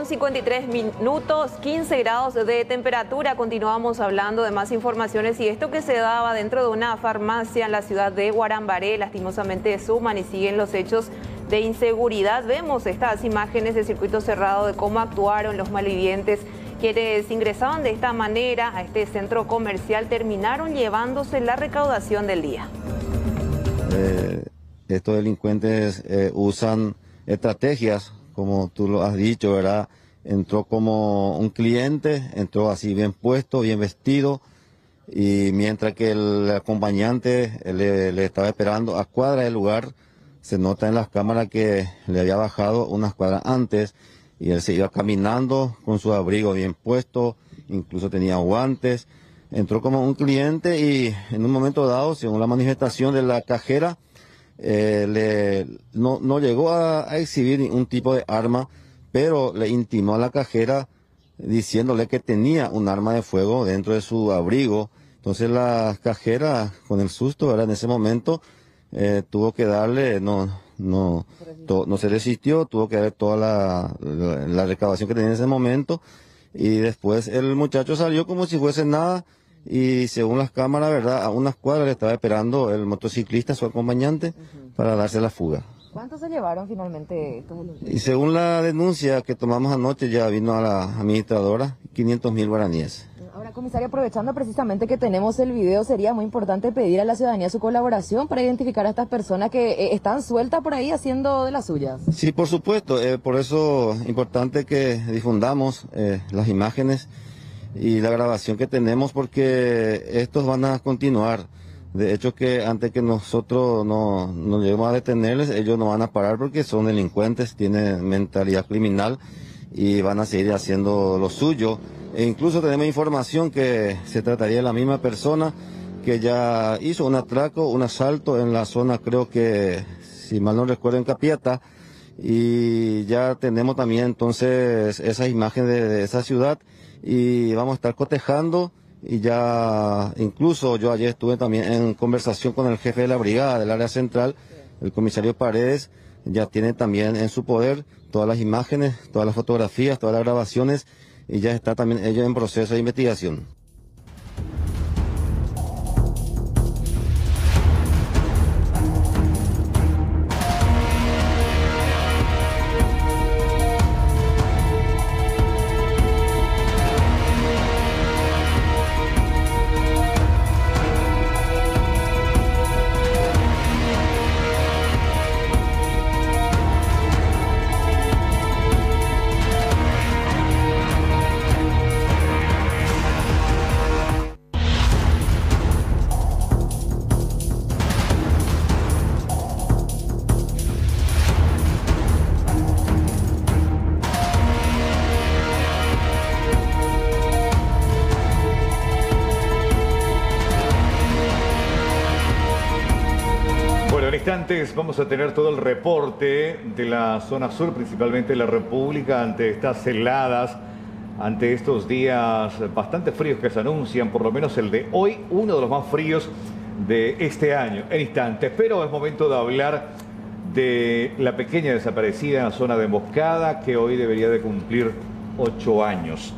con 53 minutos, 15 grados de temperatura. Continuamos hablando de más informaciones y esto que se daba dentro de una farmacia en la ciudad de Guarambaré, lastimosamente suman y siguen los hechos de inseguridad. Vemos estas imágenes de circuito cerrado de cómo actuaron los malvivientes quienes ingresaban de esta manera a este centro comercial, terminaron llevándose la recaudación del día. Estos delincuentes usan estrategias, como tú lo has dicho, ¿verdad? Entró como un cliente, entró así bien puesto, bien vestido, y mientras que el acompañante le estaba esperando a cuadra del lugar, se nota en las cámaras que le había bajado unas cuadras antes, y él se iba caminando con su abrigo bien puesto, incluso tenía guantes. Entró como un cliente y en un momento dado, según la manifestación de la cajera, no llegó a exhibir ningún tipo de arma, pero le intimó a la cajera diciéndole que tenía un arma de fuego dentro de su abrigo. Entonces la cajera, con el susto, ¿verdad?, en ese momento tuvo que darle, no se resistió, tuvo que darle toda la recaudación que tenía en ese momento, y después el muchacho salió como si fuese nada. Y según las cámaras, ¿verdad?, a unas cuadras le estaba esperando el motociclista, su acompañante, para darse la fuga. ¿Cuántos se llevaron finalmente estos delincuentes? Y según la denuncia que tomamos anoche, ya vino a la administradora, 500.000 guaraníes. Ahora, comisario, aprovechando precisamente que tenemos el video, sería muy importante pedir a la ciudadanía su colaboración para identificar a estas personas que están sueltas por ahí haciendo de las suyas. Sí, por supuesto, por eso es importante que difundamos las imágenes y la grabación que tenemos, porque estos van a continuar. De hecho, que antes que nosotros no lleguemos a detenerles, ellos no van a parar porque son delincuentes, tienen mentalidad criminal y van a seguir haciendo lo suyo. E incluso tenemos información que se trataría de la misma persona que ya hizo un atraco, un asalto en la zona, creo que, si mal no recuerdo, en Capiatá. Y ya tenemos también entonces esa imagen de esa ciudad, y vamos a estar cotejando. Y ya incluso yo ayer estuve también en conversación con el jefe de la brigada del área central, el comisario Paredes. Ya tiene también en su poder todas las imágenes, todas las fotografías, todas las grabaciones, y ya está también ello en proceso de investigación. En instantes vamos a tener todo el reporte de la zona sur, principalmente de la República, ante estas heladas, ante estos días bastante fríos que se anuncian, por lo menos el de hoy, uno de los más fríos de este año. En instantes, pero es momento de hablar de la pequeña desaparecida en la zona de Emboscada, que hoy debería de cumplir 8 años.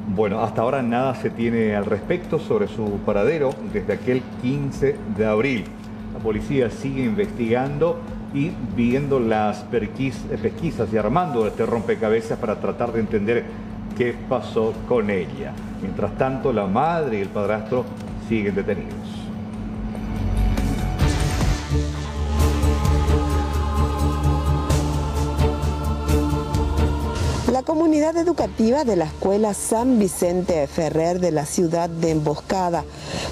Bueno, hasta ahora nada se tiene al respecto sobre su paradero desde aquel 15 de abril. La policía sigue investigando y viendo las pesquisas y armando este rompecabezas para tratar de entender qué pasó con ella. Mientras tanto, la madre y el padrastro siguen detenidos. La comunidad educativa de la Escuela San Vicente Ferrer de la ciudad de Emboscada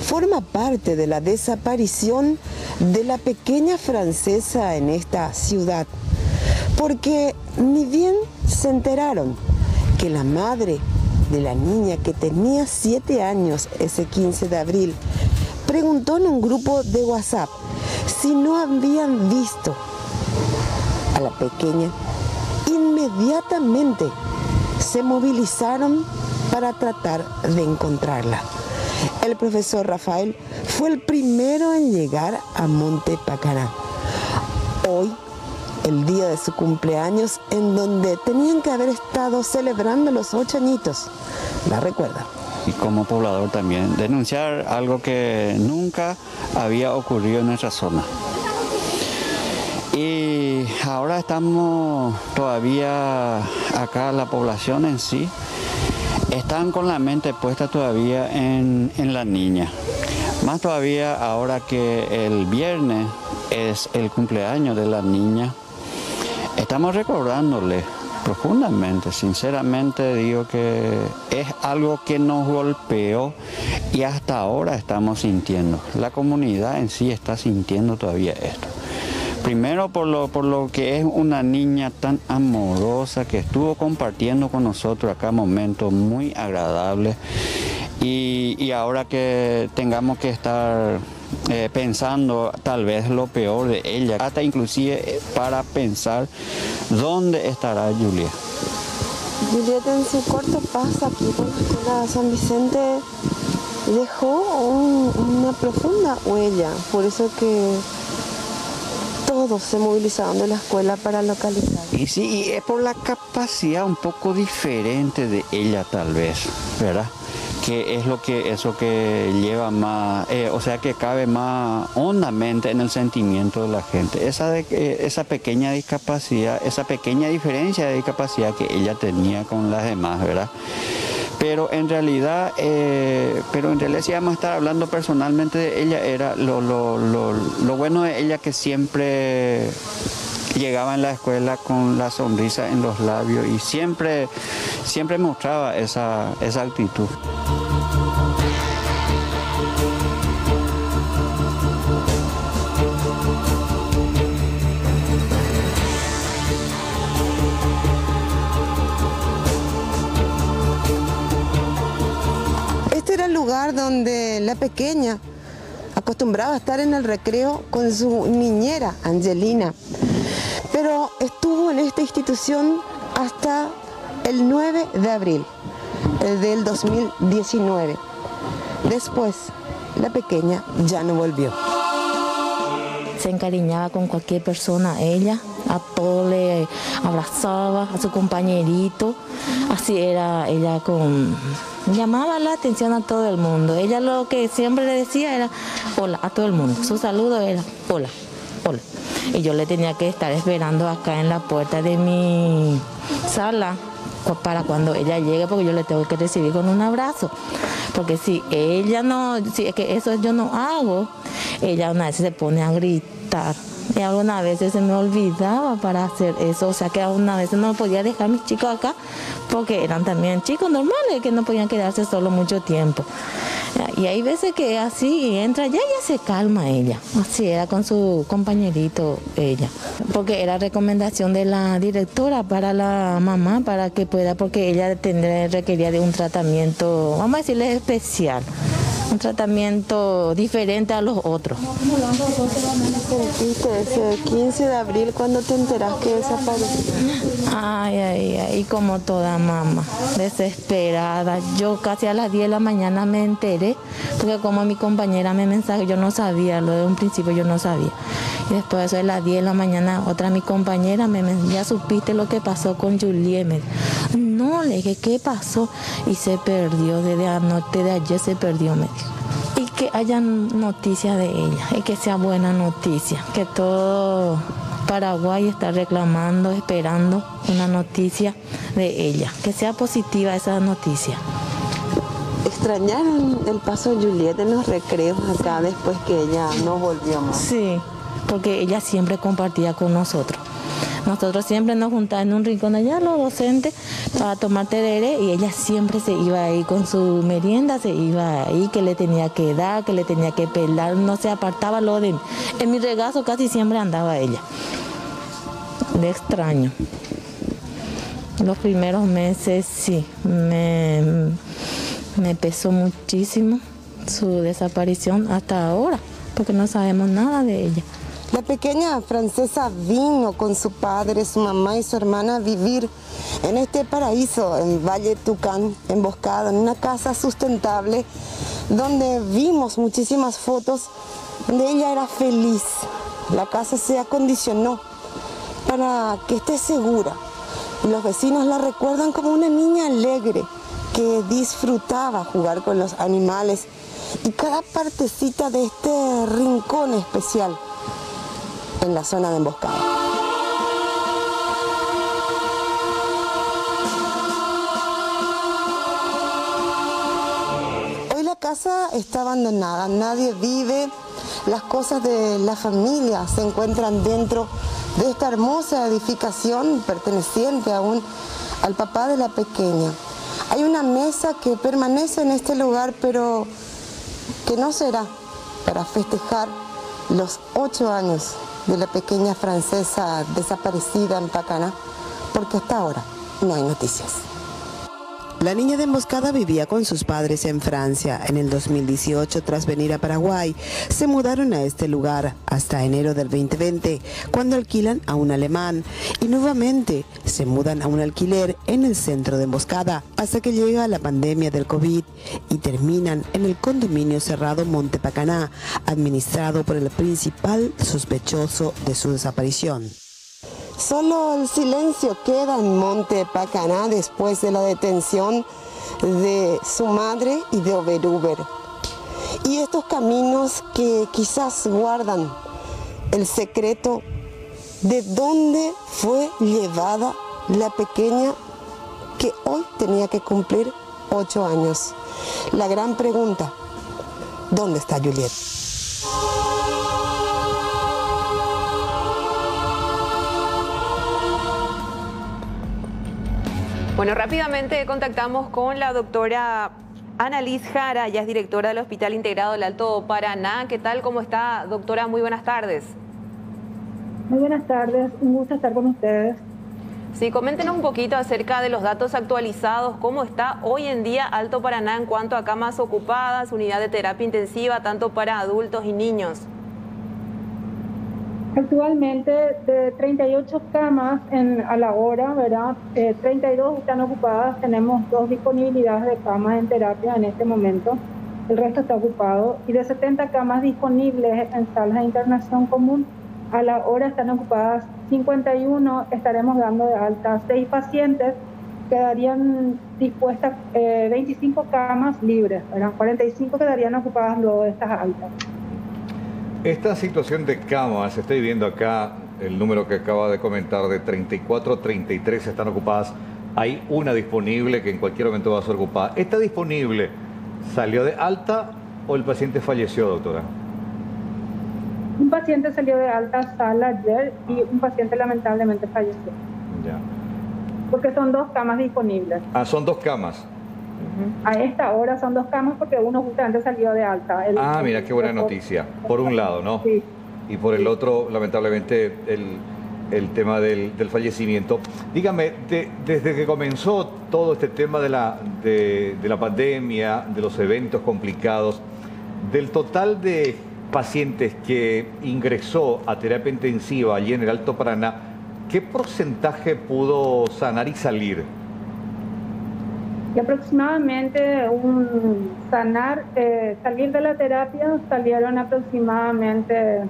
forma parte de la desaparición de la pequeña francesa en esta ciudad, porque ni bien se enteraron que la madre de la niña, que tenía 7 años ese 15 de abril, preguntó en un grupo de WhatsApp si no habían visto a la pequeña, inmediatamente se movilizaron para tratar de encontrarla. El profesor Rafael fue el primero en llegar a Monte Pacará. Hoy el día de su cumpleaños, en donde tenían que haber estado celebrando los 8 añitos. La recuerda. Y como poblador también, denunciar algo que nunca había ocurrido en nuestra zona. Y ahora estamos todavía acá, la población en sí, están con la mente puesta todavía en la niña. Más todavía ahora que el viernes es el cumpleaños de la niña, estamos recordándole profundamente, sinceramente digo que es algo que nos golpeó y hasta ahora estamos sintiendo. La comunidad en sí está sintiendo todavía esto. Primero por lo que es una niña tan amorosa que estuvo compartiendo con nosotros acá momentos muy agradables y ahora que tengamos que estar pensando tal vez lo peor de ella, hasta inclusive para pensar dónde estará Juliet. Juliet en su corto paso aquí por la escuela San Vicente dejó una profunda huella, por eso que todos se movilizaron de la escuela para localizar. Y sí, y es por la capacidad un poco diferente de ella tal vez, ¿verdad? Que es eso que lleva más, o sea que cabe más hondamente en el sentimiento de la gente. Esa pequeña discapacidad, esa pequeña diferencia de discapacidad que ella tenía con las demás, ¿verdad? Pero en realidad si vamos a estar hablando personalmente de ella, era lo bueno de ella que siempre llegaba en la escuela con la sonrisa en los labios y siempre mostraba esa actitud. Este era el lugar donde la pequeña acostumbraba a estar en el recreo con su niñera, Angelina. Pero estuvo en esta institución hasta el 9 de abril del 2019. Después, la pequeña ya no volvió. Se encariñaba con cualquier persona, ella, a todo le abrazaba, a su compañerito. Así era ella, llamaba la atención a todo el mundo. Ella lo que siempre le decía era hola a todo el mundo. Su saludo era hola, hola. Y yo le tenía que estar esperando acá en la puerta de mi sala para cuando ella llegue, porque yo le tengo que recibir con un abrazo. Porque si es que eso yo no hago, ella una vez se pone a gritar. Y algunas veces se me olvidaba para hacer eso, o sea que algunas veces no podía dejar a mis chicos acá, porque eran también chicos normales que no podían quedarse solo mucho tiempo. Y hay veces que así entra ya se calma ella, así era con su compañerito ella, porque era recomendación de la directora para la mamá, para que pueda, porque ella requería de un tratamiento, vamos a decirle especial, un tratamiento diferente a los otros. ¿Sentiste ese 15 de abril cuando te enteras que desapareció? Ay, como toda mamá, desesperada. Yo casi a las 10 de la mañana me enteré, porque como mi compañera me mensajó, yo no sabía, lo de un principio yo no sabía. Y después de eso, a las 10 de la mañana, otra mi compañera ya supiste lo que pasó con Juliet. Me dijo, no, le dije, ¿qué pasó? Y se perdió, desde anoche de ayer se perdió, me dijo. Y que haya noticias de ella, y que sea buena noticia, que todo Paraguay está reclamando, esperando una noticia de ella, que sea positiva esa noticia. ¿Extrañaron el paso de Juliet en los recreos acá después que ella no volvió más? Sí, porque ella siempre compartía con nosotros. Nosotros siempre nos juntábamos en un rincón allá, los docentes, para tomar tereré, y ella siempre se iba ahí con su merienda, se iba ahí, que le tenía que dar, que le tenía que pelar, no se apartaba lo de mí. En mi regazo casi siempre andaba ella. Le extraño. Los primeros meses sí, me pesó muchísimo su desaparición hasta ahora, porque no sabemos nada de ella. La pequeña francesa vino con su padre, su mamá y su hermana a vivir en este paraíso, en Valle Tucán, emboscado, en una casa sustentable, donde vimos muchísimas fotos donde ella era feliz. La casa se acondicionó para que esté segura. Y los vecinos la recuerdan como una niña alegre que disfrutaba jugar con los animales y cada partecita de este rincón especial en la zona de Emboscada. Hoy la casa está abandonada, nadie vive, las cosas de la familia se encuentran dentro de esta hermosa edificación perteneciente aún al papá de la pequeña. Hay una mesa que permanece en este lugar, pero que no será para festejar los 8 años de la pequeña francesa desaparecida en Pacaná, porque hasta ahora no hay noticias. La niña de Emboscada vivía con sus padres en Francia. En el 2018, tras venir a Paraguay, se mudaron a este lugar hasta enero del 2020, cuando alquilan a un alemán y nuevamente se mudan a un alquiler en el centro de Emboscada hasta que llega la pandemia del COVID y terminan en el condominio cerrado Monte Pacaná, administrado por el principal sospechoso de su desaparición. Solo el silencio queda en Monte Pacaná después de la detención de su madre y de Oberuber. Y estos caminos que quizás guardan el secreto de dónde fue llevada la pequeña que hoy tenía que cumplir 8 años. La gran pregunta, ¿dónde está Juliet? Bueno, rápidamente contactamos con la doctora Annalise Jara, ella es directora del Hospital Integrado del Alto Paraná. ¿Qué tal? ¿Cómo está, doctora? Muy buenas tardes. Muy buenas tardes, un gusto estar con ustedes. Sí, coméntenos un poquito acerca de los datos actualizados. ¿Cómo está hoy en día Alto Paraná en cuanto a camas ocupadas, unidad de terapia intensiva, tanto para adultos y niños? Actualmente de 38 camas a la hora, ¿verdad? 32 están ocupadas, tenemos 2 disponibilidades de camas en terapia en este momento, el resto está ocupado. Y de 70 camas disponibles en salas de internación común, a la hora están ocupadas 51, estaremos dando de alta 6 pacientes, quedarían dispuestas 25 camas libres, ¿verdad? 45 quedarían ocupadas luego de estas altas. Esta situación de camas, estoy viendo acá el número que acaba de comentar, de 34, 33 están ocupadas. Hay una disponible que en cualquier momento va a ser ocupada. ¿Está disponible? ¿Salió de alta o el paciente falleció, doctora? Un paciente salió de alta sala ayer y un paciente lamentablemente falleció. Ya. Porque son 2 camas disponibles. Ah, son 2 camas. A esta hora son 2 camas porque uno justamente salió de alta. Mira, qué buena noticia. Por un lado, ¿no? Sí. Y por el otro, lamentablemente, el tema del fallecimiento. Dígame, desde que comenzó todo este tema de la pandemia, de los eventos complicados, del total de pacientes que ingresó a terapia intensiva allí en el Alto Paraná, ¿qué porcentaje pudo sanar y salir? Y aproximadamente salir de la terapia salieron aproximadamente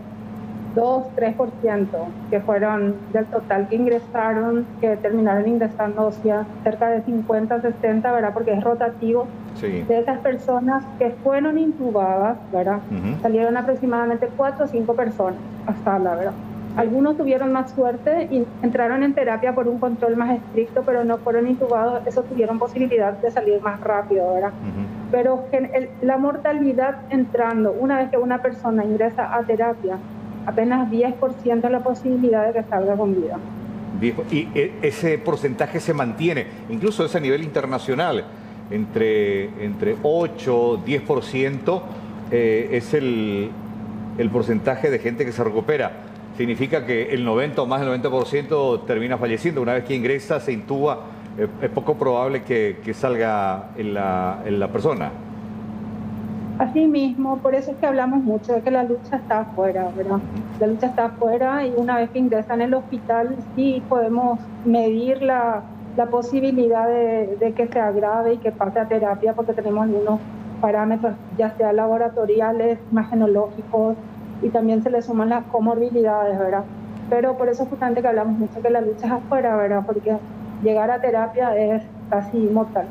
2-3%, que fueron del total que ingresaron, que terminaron ingresando cerca de 50-60, ¿verdad? Porque es rotativo. Sí. De esas personas que fueron intubadas, ¿verdad? Salieron aproximadamente 4 o 5 personas a sala, ¿verdad? Algunos tuvieron más suerte y entraron en terapia por un control más estricto, pero no fueron intubados. Esos tuvieron posibilidad de salir más rápido, ¿verdad? Pero la mortalidad entrando, una vez que una persona ingresa a terapia, apenas 10% es la posibilidad de que salga con vida. Y ese porcentaje se mantiene, incluso es a nivel internacional, entre 8 10% es el porcentaje de gente que se recupera. Significa que el 90 o más del 90% termina falleciendo. Una vez que ingresa, se intuba, es poco probable que salga en la persona. Así mismo, por eso es que hablamos mucho de que la lucha está afuera, ¿verdad? La lucha está afuera y una vez que ingresan en el hospital sí podemos medir la posibilidad de que se agrave y que pase a terapia, porque tenemos algunos parámetros, ya sea laboratoriales, imagenológicos, y también se le suman las comorbilidades, ¿verdad? Pero por eso justamente que hablamos mucho que la lucha es afuera, ¿verdad? Porque llegar a terapia es casi mortal.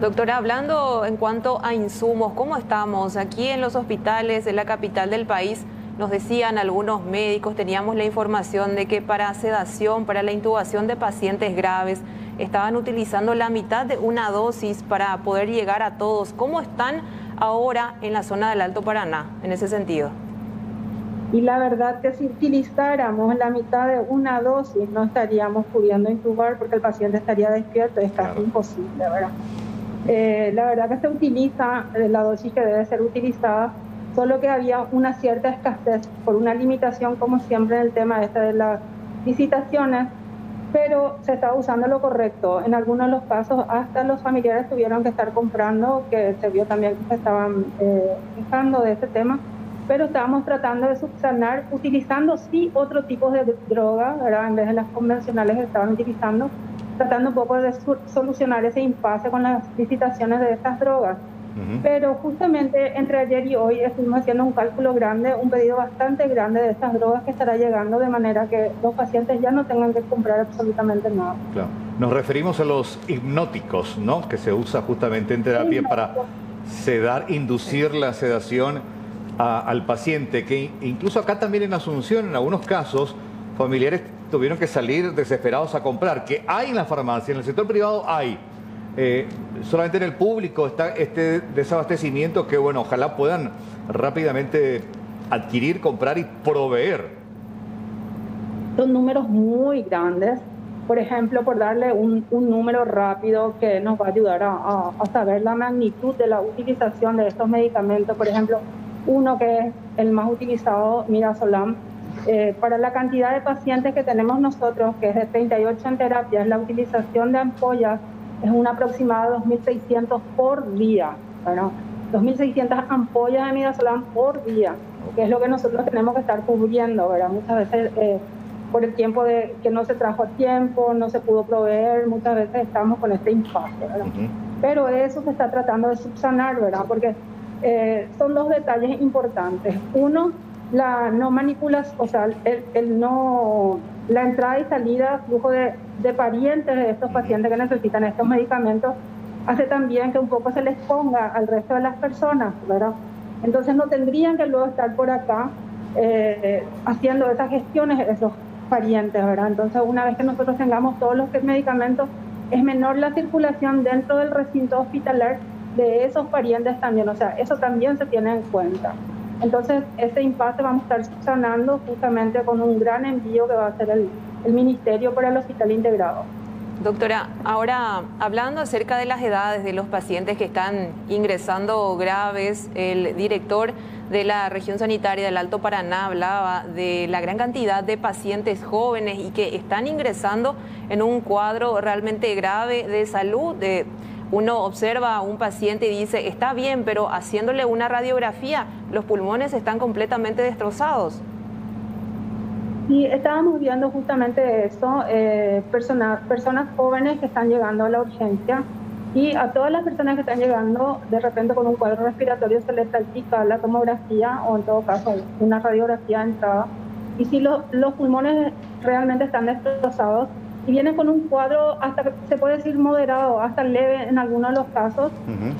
Doctora, hablando en cuanto a insumos, ¿cómo estamos? Aquí en los hospitales de la capital del país, nos decían algunos médicos, teníamos la información de que para sedación, para la intubación de pacientes graves, estaban utilizando la mitad de una dosis para poder llegar a todos. ¿Cómo están ahora en la zona del Alto Paraná en ese sentido? Y la verdad que si utilizáramos la mitad de una dosis no estaríamos pudiendo intubar porque el paciente estaría despierto, es casi imposible, ¿verdad? La verdad que se utiliza la dosis que debe ser utilizada, solo que había una cierta escasez por una limitación, como siempre en el tema este de las visitaciones, pero se está usando lo correcto. En algunos de los casos hasta los familiares tuvieron que estar comprando, que se vio también que se estaban quejando de este tema, pero estábamos tratando de subsanar utilizando sí otro tipo de droga, ¿verdad? En vez de las convencionales que estaban utilizando, tratando un poco de solucionar ese impasse con las visitaciones de estas drogas. Pero justamente entre ayer y hoy estuvimos haciendo un cálculo grande, un pedido bastante grande de estas drogas que estará llegando de manera que los pacientes ya no tengan que comprar absolutamente nada. Claro. Nos referimos a los hipnóticos, ¿no? Que se usa justamente en terapia para sedar, inducir la sedación al paciente, que incluso acá también en Asunción, en algunos casos, familiares tuvieron que salir desesperados a comprar, que hay en la farmacia, en el sector privado hay. Solamente en el público está este desabastecimiento que, bueno, ojalá puedan rápidamente adquirir, comprar y proveer. Son números muy grandes. Por ejemplo, por darle un número rápido que nos va a ayudar a saber la magnitud de la utilización de estos medicamentos. Por ejemplo, uno que es el más utilizado, Midazolam, para la cantidad de pacientes que tenemos nosotros, que es de 38 en terapia, la utilización de ampollas es un aproximado de 2.600 por día, ¿verdad? 2.600 ampollas de Midazolam por día, que es lo que nosotros tenemos que estar cubriendo, ¿verdad? Muchas veces por el tiempo de que no se trajo a tiempo, no se pudo proveer, muchas veces estamos con este impasse, ¿verdad? Pero eso se está tratando de subsanar, ¿verdad? Porque son dos detalles importantes. Uno, la no manipulación, o sea, la entrada y salida, flujo de parientes de estos pacientes que necesitan estos medicamentos, hace también que un poco se les ponga al resto de las personas, ¿verdad? Entonces no tendrían que luego estar por acá haciendo esas gestiones esos parientes, ¿verdad? Entonces una vez que nosotros tengamos todos los medicamentos, es menor la circulación dentro del recinto hospitalar de esos parientes también, o sea, eso también se tiene en cuenta. Entonces, ese impasse vamos a estar subsanando justamente con un gran envío que va a hacer el Ministerio para el Hospital Integrado. Doctora, ahora hablando acerca de las edades de los pacientes que están ingresando graves, el director de la región sanitaria del Alto Paraná hablaba de la gran cantidad de pacientes jóvenes y que están ingresando en un cuadro realmente grave de salud. Uno observa a un paciente y dice, está bien, pero haciéndole una radiografía, los pulmones están completamente destrozados. Sí, estábamos viendo justamente eso, personas jóvenes que están llegando a la urgencia, y a todas las personas que están llegando de repente con un cuadro respiratorio se les practica la tomografía o en todo caso una radiografía de entrada, y si los pulmones realmente están destrozados y vienen con un cuadro hasta, se puede decir moderado, hasta leve en algunos de los casos,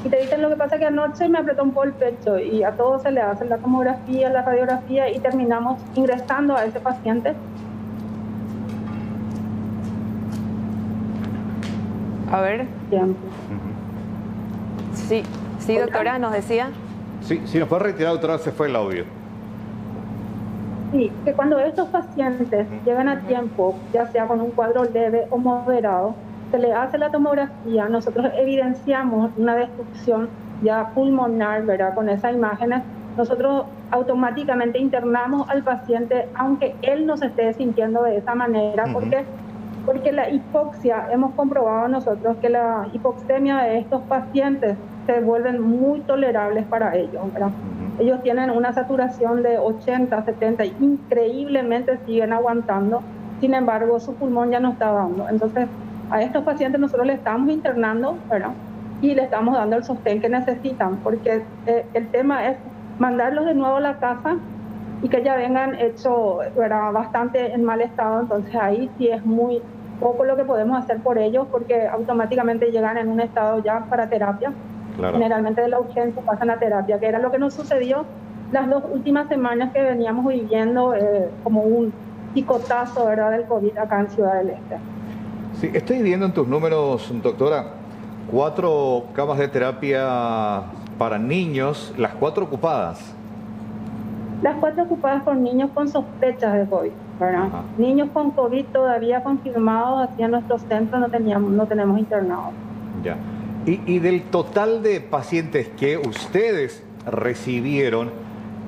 y te dicen lo que pasa que anoche me apretó un poco el pecho, y a todos se le hace la tomografía, la radiografía, y terminamos ingresando a ese paciente. A ver. Sí, doctora, nos decía. Sí, si nos puede retirar, doctora, se fue el audio. Sí, que cuando estos pacientes llegan a tiempo, ya sea con un cuadro leve o moderado, se le hace la tomografía, nosotros evidenciamos una destrucción ya pulmonar, ¿verdad? Con esas imágenes, nosotros automáticamente internamos al paciente, aunque él no se esté sintiendo de esa manera. ¿Por qué? Porque la hipoxia, hemos comprobado nosotros que la hipoxemia de estos pacientes se vuelven muy tolerables para ellos, ¿verdad? Ellos tienen una saturación de 80, 70 y increíblemente siguen aguantando. Sin embargo, su pulmón ya no está dando. Entonces, a estos pacientes nosotros le estamos internando, ¿verdad? Y le estamos dando el sostén que necesitan, porque el tema es mandarlos de nuevo a la casa y que ya vengan hecho, ¿verdad?, bastante en mal estado. Entonces ahí sí es muy poco lo que podemos hacer por ellos, porque automáticamente llegan en un estado ya para terapia. Claro. Generalmente de la urgencia pasan a terapia, que era lo que nos sucedió las 2 últimas semanas que veníamos viviendo como un picotazo, ¿verdad?, del COVID acá en Ciudad del Este. Sí, estoy viendo en tus números, doctora, 4 camas de terapia para niños, las 4 ocupadas. Las 4 ocupadas por niños con sospechas de COVID, ¿verdad? Ajá. Niños con COVID todavía confirmados, aquí en nuestro centro no tenemos internados. Ya. Y del total de pacientes que ustedes recibieron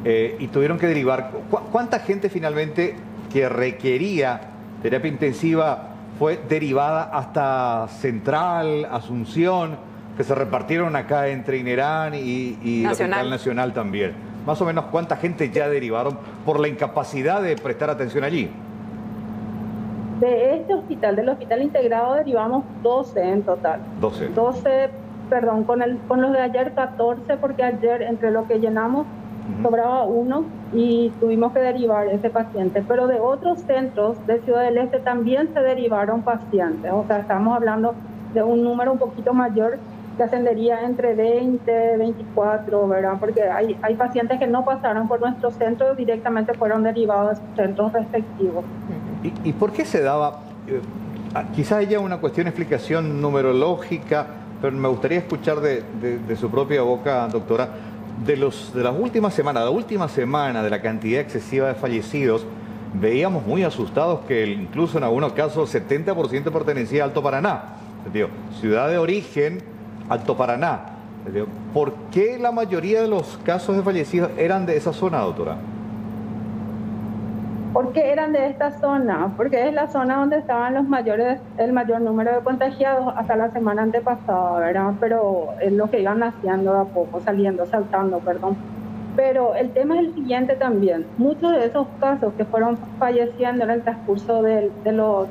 y tuvieron que derivar, ¿cuánta gente finalmente que requería terapia intensiva fue derivada hasta Central, Asunción, que se repartieron acá entre INERAN y el Hospital Nacional también? Más o menos, ¿cuánta gente ya derivaron por la incapacidad de prestar atención allí? De este hospital, del hospital integrado, derivamos 12 en total. 12, perdón, con los de ayer 14, porque ayer entre lo que llenamos sobraba 1 y tuvimos que derivar ese paciente. Pero de otros centros de Ciudad del Este también se derivaron pacientes. O sea, estamos hablando de un número un poquito mayor, que ascendería entre 20, 24, ¿verdad? Porque hay pacientes que no pasaron por nuestro centro, directamente fueron derivados de sus centros respectivos. ¿Y por qué se daba? Quizás haya una cuestión de explicación numerológica, pero me gustaría escuchar de su propia boca, doctora, de las últimas semanas, la última semana de la cantidad excesiva de fallecidos, veíamos muy asustados que incluso en algunos casos 70% pertenecía a Alto Paraná, ciudad de origen, Alto Paraná. ¿Por qué la mayoría de los casos de fallecidos eran de esa zona, doctora? ¿Por qué eran de esta zona? Porque es la zona donde estaban el mayor número de contagiados hasta la semana antepasada, ¿verdad? Pero es lo que iban haciendo de a poco, saltando, perdón. Pero el tema es el siguiente también. Muchos de esos casos que fueron falleciendo en el transcurso de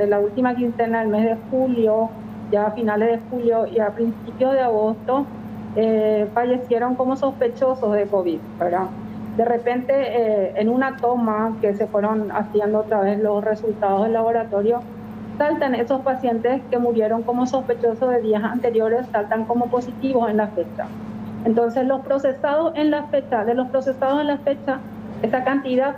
la última quincena del mes de julio, ya a finales de julio y a principios de agosto, fallecieron como sospechosos de COVID, ¿verdad? De repente, en una toma que se fueron haciendo otra vez los resultados del laboratorio, saltan esos pacientes que murieron como sospechosos de días anteriores, saltan como positivos en la fecha. Entonces, de los procesados en la fecha, esa cantidad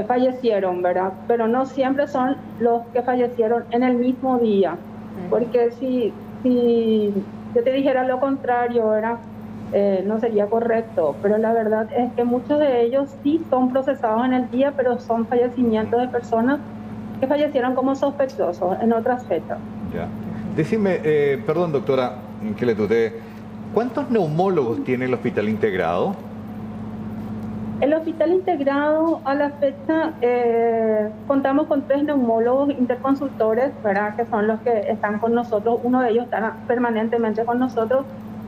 fallecieron, ¿verdad? Pero no siempre son los que fallecieron en el mismo día, porque si yo te dijera lo contrario, ¿verdad?, no sería correcto, pero la verdad es que muchos de ellos sí son procesados en el día, pero son fallecimientos de personas que fallecieron como sospechosos en otras fechas. Ya. Decime, perdón, doctora, que le tuteé, ¿cuántos neumólogos tiene el hospital integrado? El hospital integrado a la fecha contamos con 3 neumólogos interconsultores, ¿verdad?, que son los que están con nosotros. Uno de ellos está permanentemente con nosotros.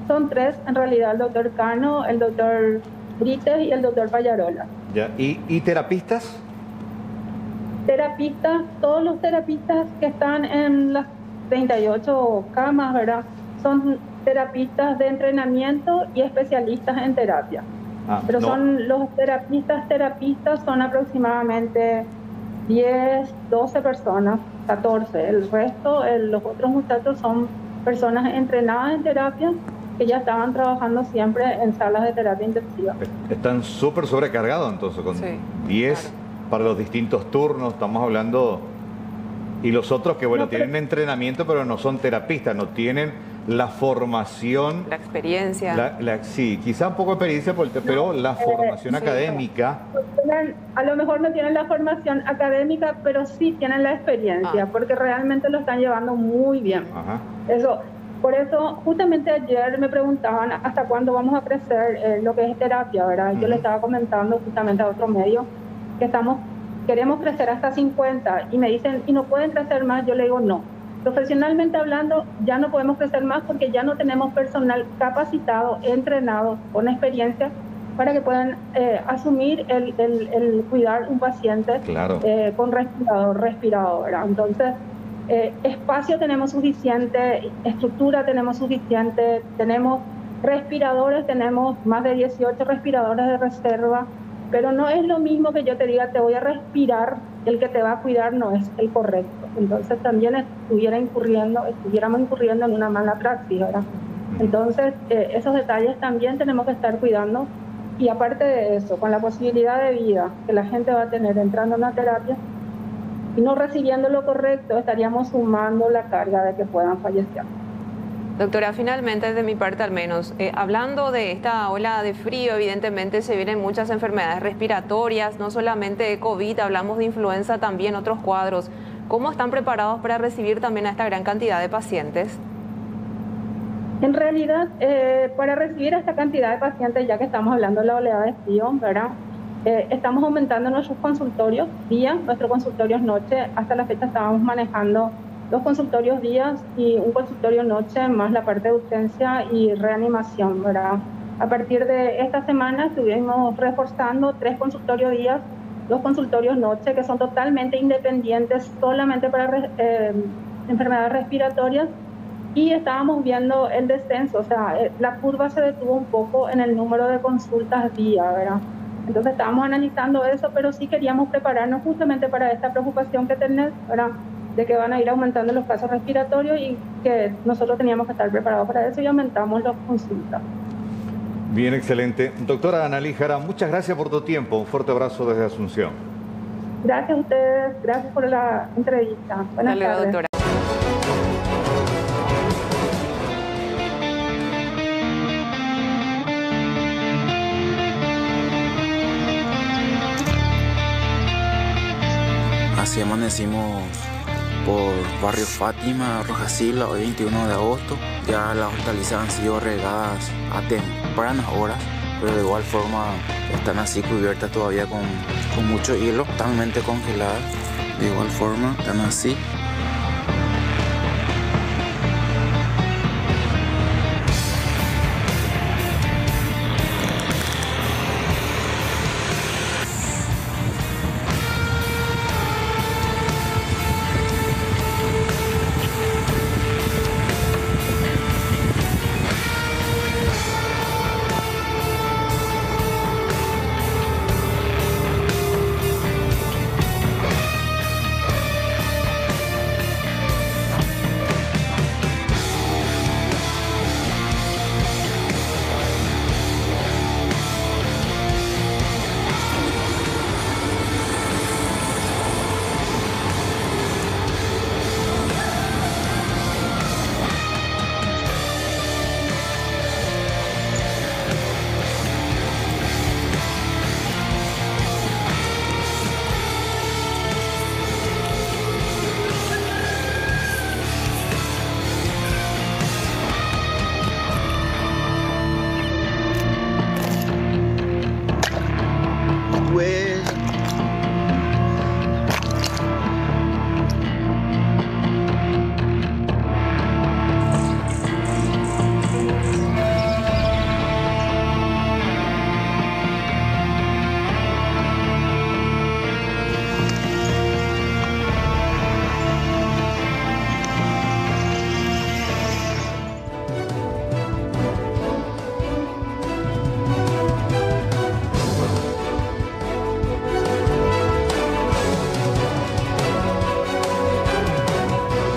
Son 3 en realidad: el doctor Cano, el doctor Brites y el doctor Pallarola. Ya. ¿Y terapistas? Terapistas, todos los terapistas que están en las 38 camas, ¿verdad?, son terapistas de entrenamiento y especialistas en terapia. Pero son los terapistas son aproximadamente 10, 12 personas, 14. El resto, los otros muchachos son personas entrenadas en terapia que ya estaban trabajando siempre en salas de terapia intensiva. Están súper sobrecargados entonces, con 10 para los distintos turnos, estamos hablando. Y los otros que, bueno, tienen entrenamiento, pero no son terapistas, no tienen la formación. La experiencia. Sí, quizá un poco de experiencia, pero la formación académica. A lo mejor no tienen la formación académica, pero sí tienen la experiencia, porque realmente lo están llevando muy bien. Por eso, justamente ayer me preguntaban hasta cuándo vamos a crecer lo que es terapia, ¿verdad? Yo le estaba comentando justamente a otro medio que queremos crecer hasta 50 y me dicen, ¿y no pueden crecer más? Yo le digo, no. Profesionalmente hablando, ya no podemos crecer más porque ya no tenemos personal capacitado, entrenado, con experiencia para que puedan asumir el cuidar un paciente con respirador, ¿verdad? Entonces, espacio tenemos suficiente, estructura tenemos suficiente, tenemos respiradores, tenemos más de 18 respiradores de reserva, Pero no es lo mismo que yo te diga, te voy a respirar, el que te va a cuidar no es el correcto. Entonces también estuviéramos incurriendo en una mala praxis, ¿verdad? Entonces esos detalles también tenemos que estar cuidando. Y aparte de eso, con la posibilidad de vida que la gente va a tener entrando en una terapia y no recibiendo lo correcto, estaríamos sumando la carga de que puedan fallecer. Doctora, finalmente, de mi parte al menos, hablando de esta ola de frío, evidentemente se vienen muchas enfermedades respiratorias, no solamente de COVID, hablamos de influenza, también otros cuadros. ¿Cómo están preparados para recibir también a esta gran cantidad de pacientes? En realidad, para recibir a esta cantidad de pacientes, ya que estamos hablando de la oleada de frío, ¿verdad? Estamos aumentando nuestros consultorios día, nuestros consultorios noche. Hasta la fecha estábamos manejando 2 consultorios días y un consultorio noche, más la parte de urgencia y reanimación, ¿verdad? A partir de esta semana estuvimos reforzando 3 consultorios días, 2 consultorios noche, que son totalmente independientes, solamente para enfermedades respiratorias, y estábamos viendo el descenso, o sea, la curva se detuvo un poco en el número de consultas día, ¿verdad? Entonces estábamos analizando eso, pero sí queríamos prepararnos justamente para esta preocupación que tenés, ¿verdad? De que van a ir aumentando los casos respiratorios y que nosotros teníamos que estar preparados para eso y aumentamos las consultas. Bien, excelente. Doctora Analí Jara, muchas gracias por tu tiempo. Un fuerte abrazo desde Asunción. Gracias a ustedes, gracias por la entrevista. Buenas tardes. Doctora. Así amanecimos por Barrio Fátima, Rojasila, hoy 21 de agosto. Ya las hortalizas han sido regadas a tempranas horas, pero de igual forma están así cubiertas todavía con mucho hielo, totalmente congeladas. De igual forma están así.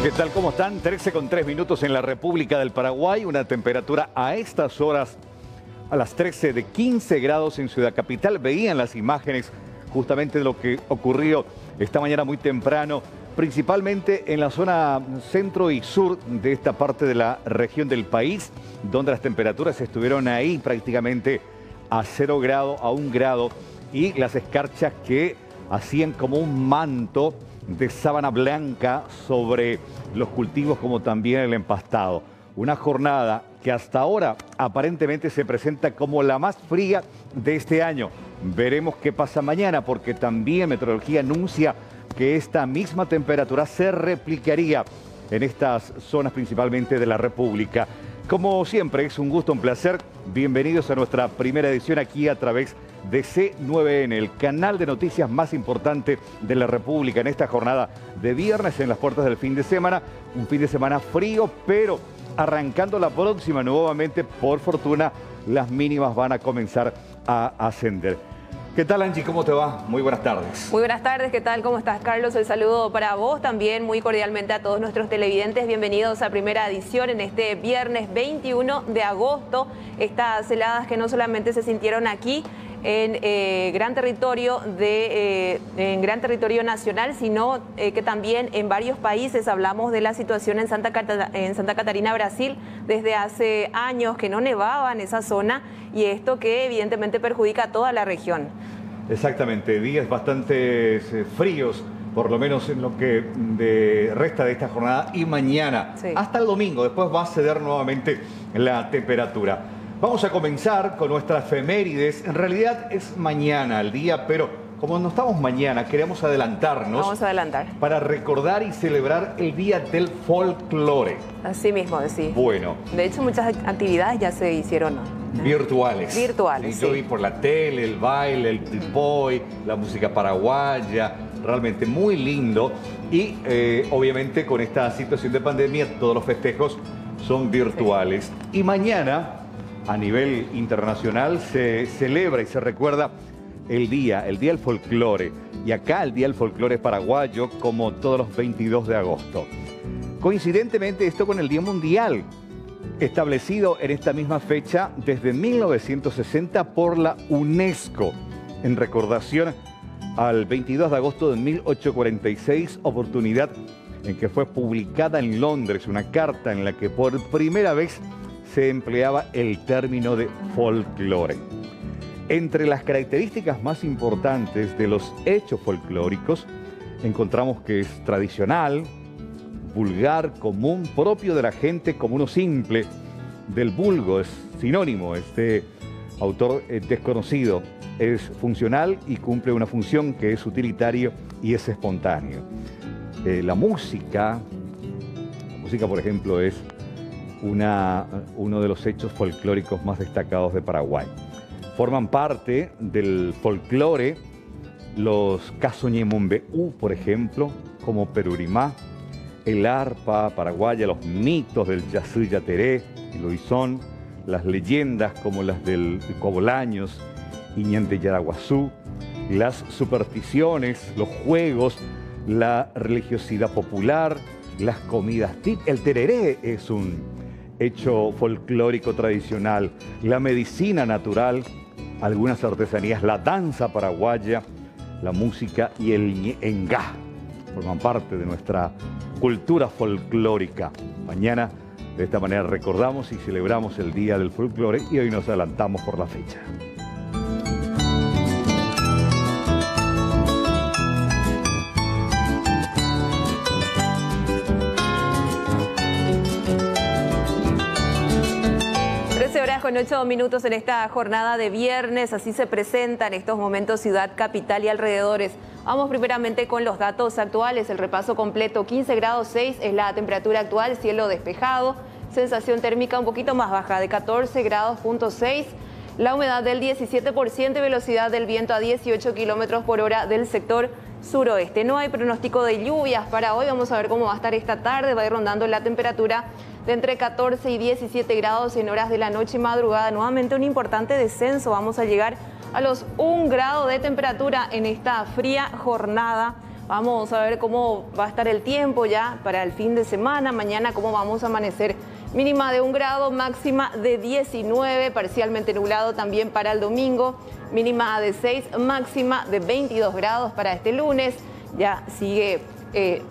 ¿Qué tal? ¿Cómo están? 13:03 en la República del Paraguay. Una temperatura a estas horas, a las 13 de 15 grados en Ciudad Capital. Veían las imágenes justamente de lo que ocurrió esta mañana muy temprano, principalmente en la zona centro y sur de esta parte de la región del país, donde las temperaturas estuvieron ahí prácticamente a 0 grado, a 1 grado, y las escarchas que hacían como un manto de sábana blanca sobre los cultivos, como también el empastado. Una jornada que hasta ahora aparentemente se presenta como la más fría de este año. Veremos qué pasa mañana, porque también Meteorología anuncia que esta misma temperatura se replicaría en estas zonas principalmente de la República. Como siempre, es un gusto, un placer. Bienvenidos a nuestra primera edición aquí a través de C9N, el canal de noticias más importante de la República en esta jornada de viernes, en las puertas del fin de semana. Un fin de semana frío, pero arrancando la próxima nuevamente, por fortuna, las mínimas van a comenzar a ascender. ¿Qué tal, Angie? ¿Cómo te va? Muy buenas tardes. Muy buenas tardes, ¿qué tal? ¿Cómo estás, Carlos? El saludo para vos también, muy cordialmente a todos nuestros televidentes. Bienvenidos a Primera Edición en este viernes 21 de agosto. Estas heladas que no solamente se sintieron aquí en gran territorio nacional, sino que también en varios países. Hablamos de la situación en Santa Catarina, Brasil, desde hace años que no nevaba en esa zona, y esto que evidentemente perjudica a toda la región. Exactamente, días bastante fríos, por lo menos en lo que resta de esta jornada y mañana, sí, hasta el domingo. Después va a ceder nuevamente la temperatura. Vamos a comenzar con nuestras efemérides. En realidad es mañana el día, pero como no estamos mañana, queremos adelantarnos. Vamos a adelantar. Para recordar y celebrar el Día del Folclore. Así mismo, sí. Bueno. De hecho, muchas actividades ya se hicieron, ¿no? Virtuales. Virtuales, sí. Yo vi por la tele, el baile, el tripoy, la música paraguaya, realmente muy lindo. Y obviamente con esta situación de pandemia, todos los festejos son virtuales. Sí. Y mañana, a nivel internacional, se celebra y se recuerda el Día del Folclore. Y acá el Día del Folclore paraguayo, como todos los 22 de agosto. Coincidentemente esto con el Día Mundial, establecido en esta misma fecha desde 1960 por la UNESCO, en recordación al 22 de agosto de 1846, oportunidad en que fue publicada en Londres una carta en la que por primera vez se empleaba el término de folclore. Entre las características más importantes de los hechos folclóricos encontramos que es tradicional, vulgar, común, propio de la gente común o simple, del vulgo, es sinónimo, este autor desconocido, es funcional y cumple una función que es utilitario y es espontáneo. La música, por ejemplo, es uno de los hechos folclóricos más destacados de Paraguay. Forman parte del folclore los Casoñemombeú, por ejemplo, como Perurimá, el arpa paraguaya, los mitos del Yasú Yateré y Loizón, las leyendas como las del Cobolaños, Iñante Yaraguazú, las supersticiones, los juegos, la religiosidad popular, las comidas típicas. El tereré es un hecho folclórico tradicional, la medicina natural, algunas artesanías, la danza paraguaya, la música y el ñengá forman parte de nuestra cultura folclórica. Mañana, de esta manera, recordamos y celebramos el Día del Folclore y hoy nos adelantamos por la fecha. Con 8 minutos en esta jornada de viernes, así se presenta en estos momentos Ciudad Capital y alrededores. Vamos primeramente con los datos actuales, el repaso completo. 15 grados 6 es la temperatura actual, cielo despejado, sensación térmica un poquito más baja de 14 grados punto 6, la humedad del 17% y velocidad del viento a 18 kilómetros por hora del sector suroeste. No hay pronóstico de lluvias para hoy, vamos a ver cómo va a estar esta tarde, va a ir rondando la temperatura de entre 14 y 17 grados en horas de la noche y madrugada. Nuevamente un importante descenso, vamos a llegar a los 1 grado de temperatura en esta fría jornada. Vamos a ver cómo va a estar el tiempo ya para el fin de semana. Mañana cómo vamos a amanecer. Mínima de 1 grado, máxima de 19, parcialmente nublado también para el domingo. Mínima de 6, máxima de 22 grados para este lunes. Ya sigue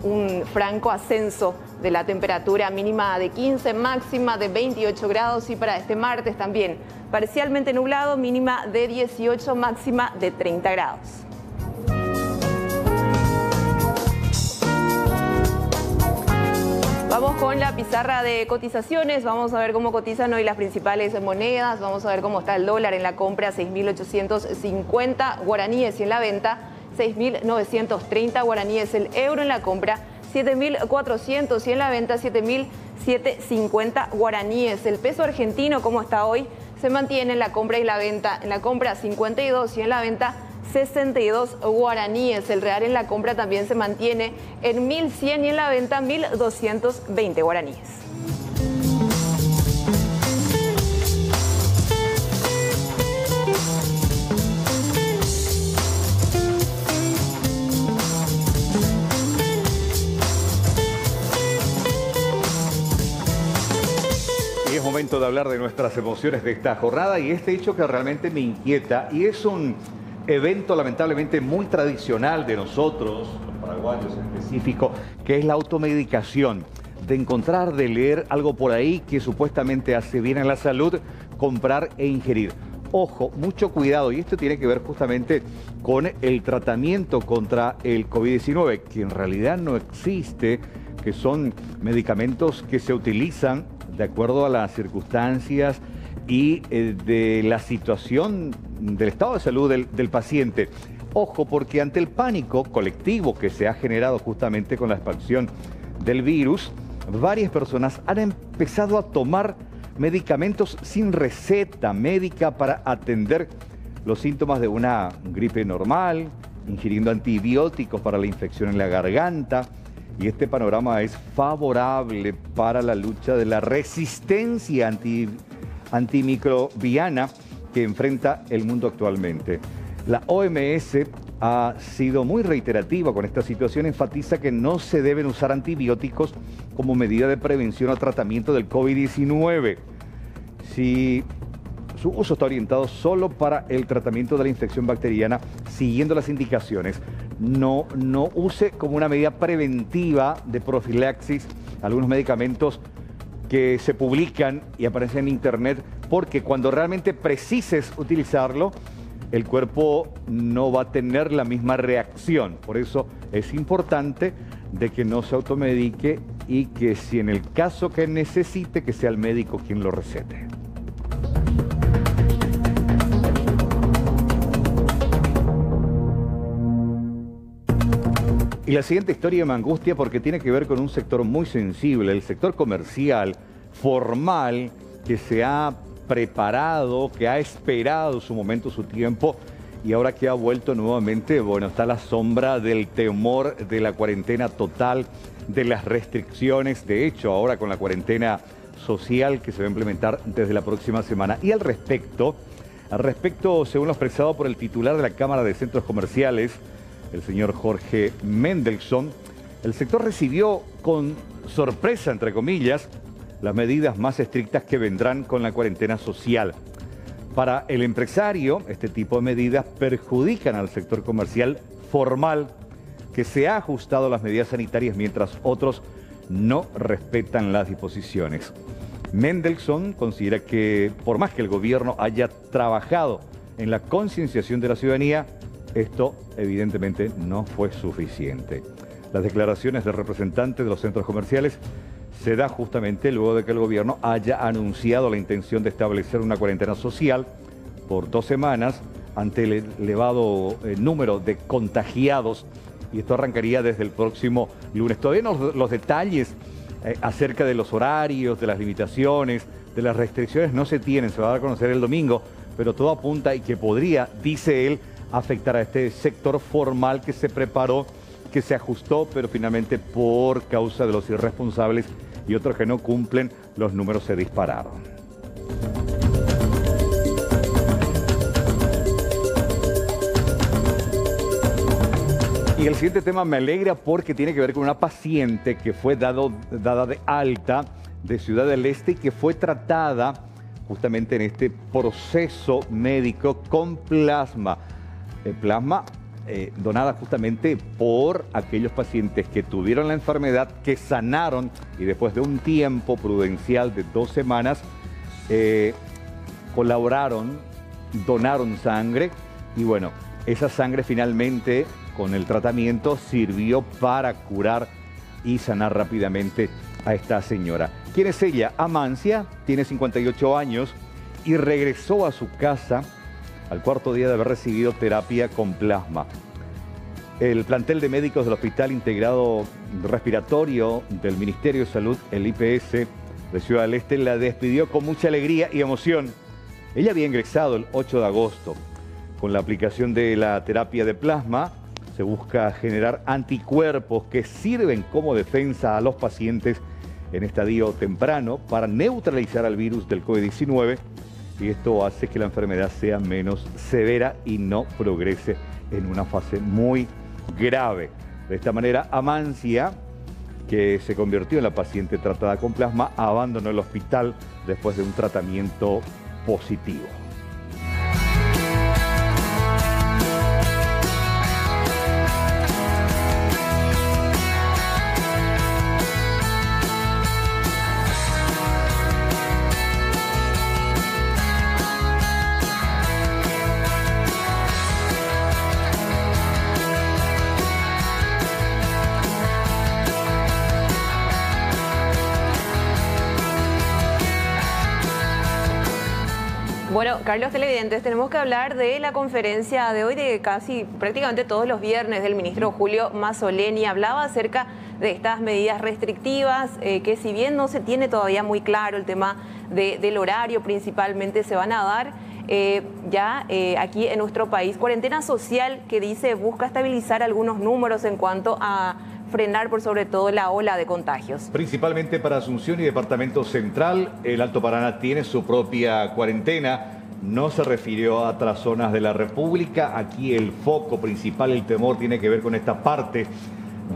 un franco ascenso de la temperatura, mínima de 15, máxima de 28 grados y para este martes también parcialmente nublado, mínima de 18, máxima de 30 grados. Vamos con la pizarra de cotizaciones, vamos a ver cómo cotizan hoy las principales monedas, vamos a ver cómo está el dólar en la compra, 6.850 guaraníes y en la venta 6.930 guaraníes, el euro en la compra 7.400 y en la venta 7.750 guaraníes. El peso argentino, como está hoy, se mantiene en la compra y la venta. En la compra 52 y en la venta 62 guaraníes. El real en la compra también se mantiene en 1.100 y en la venta 1.220 guaraníes. es momento de hablar de nuestras emociones de esta jornada y este hecho que realmente me inquieta, y es un evento lamentablemente muy tradicional de nosotros, los paraguayos en específico, que es la automedicación. De encontrar, de leer algo por ahí que supuestamente hace bien a la salud, comprar e ingerir. Ojo, mucho cuidado, y esto tiene que ver justamente con el tratamiento contra el COVID-19, que en realidad no existe, que son medicamentos que se utilizan de acuerdo a las circunstancias y de la situación del estado de salud del paciente. Ojo, porque ante el pánico colectivo que se ha generado justamente con la expansión del virus, varias personas han empezado a tomar medicamentos sin receta médica para atender los síntomas de una gripe normal, ingiriendo antibióticos para la infección en la garganta. Y este panorama es favorable para la lucha de la resistencia antimicrobiana que enfrenta el mundo actualmente. La OMS ha sido muy reiterativa con esta situación, enfatiza que no se deben usar antibióticos como medida de prevención o tratamiento del COVID-19. Si su uso está orientado solo para el tratamiento de la infección bacteriana, siguiendo las indicaciones, no use como una medida preventiva de profilaxis algunos medicamentos que se publican y aparecen en internet, porque cuando realmente precises utilizarlo, el cuerpo no va a tener la misma reacción. Por eso es importante de que no se automedique y que si en el caso que necesite, que sea el médico quien lo recete. Y la siguiente historia me angustia porque tiene que ver con un sector muy sensible, el sector comercial, formal, que se ha preparado, que ha esperado su momento, su tiempo, y ahora que ha vuelto nuevamente, bueno, está la sombra del temor de la cuarentena total, de las restricciones, de hecho, ahora con la cuarentena social que se va a implementar desde la próxima semana. Y al respecto, según lo expresado por el titular de la Cámara de Centros Comerciales, el señor Jorge Mendelson, el sector recibió con sorpresa, entre comillas, las medidas más estrictas que vendrán con la cuarentena social. Para el empresario, este tipo de medidas perjudican al sector comercial formal, que se ha ajustado a las medidas sanitarias mientras otros no respetan las disposiciones. Mendelson considera que, por más que el gobierno haya trabajado en la concienciación de la ciudadanía, esto evidentemente no fue suficiente. Las declaraciones del representante de los centros comerciales se da justamente luego de que el gobierno haya anunciado la intención de establecer una cuarentena social por 2 semanas ante el elevado número de contagiados, y esto arrancaría desde el próximo lunes. Todavía no los detalles acerca de los horarios, de las limitaciones, de las restricciones no se tienen, se va a dar a conocer el domingo, pero todo apunta y que podría, dice él, afectar a este sector formal que se preparó, que se ajustó, pero finalmente por causa de los irresponsables y otros que no cumplen, los números se dispararon. Y el siguiente tema me alegra porque tiene que ver con una paciente que fue dada de alta de Ciudad del Este y que fue tratada justamente en este proceso médico con plasma. Plasma donada justamente por aquellos pacientes que tuvieron la enfermedad, que sanaron y después de un tiempo prudencial de 2 semanas colaboraron, donaron sangre, y bueno, esa sangre finalmente con el tratamiento sirvió para curar y sanar rápidamente a esta señora. ¿Quién es ella? Amancia, tiene 58 años y regresó a su casa al 4.º día de haber recibido terapia con plasma. El plantel de médicos del Hospital Integrado Respiratorio del Ministerio de Salud, el IPS de Ciudad del Este, la despidió con mucha alegría y emoción. Ella había ingresado el 8 de agosto. Con la aplicación de la terapia de plasma, se busca generar anticuerpos que sirven como defensa a los pacientes en estadio temprano para neutralizar al virus del COVID-19, y esto hace que la enfermedad sea menos severa y no progrese en una fase muy grave. De esta manera, Amancia que se convirtió en la paciente tratada con plasma, abandonó el hospital después de un tratamiento positivo. Bueno, Carlos, televidentes, tenemos que hablar de la conferencia de hoy, de casi prácticamente todos los viernes, del ministro Julio Mazzoleni. Hablaba acerca de estas medidas restrictivas, que si bien no se tiene todavía muy claro el tema del horario, principalmente se van a dar aquí en nuestro país. Cuarentena social que dice busca estabilizar algunos números en cuanto a frenar por sobre todo la ola de contagios. Principalmente para Asunción y Departamento Central, el Alto Paraná tiene su propia cuarentena. No se refirió a otras zonas de la República. Aquí el foco principal, el temor, tiene que ver con esta parte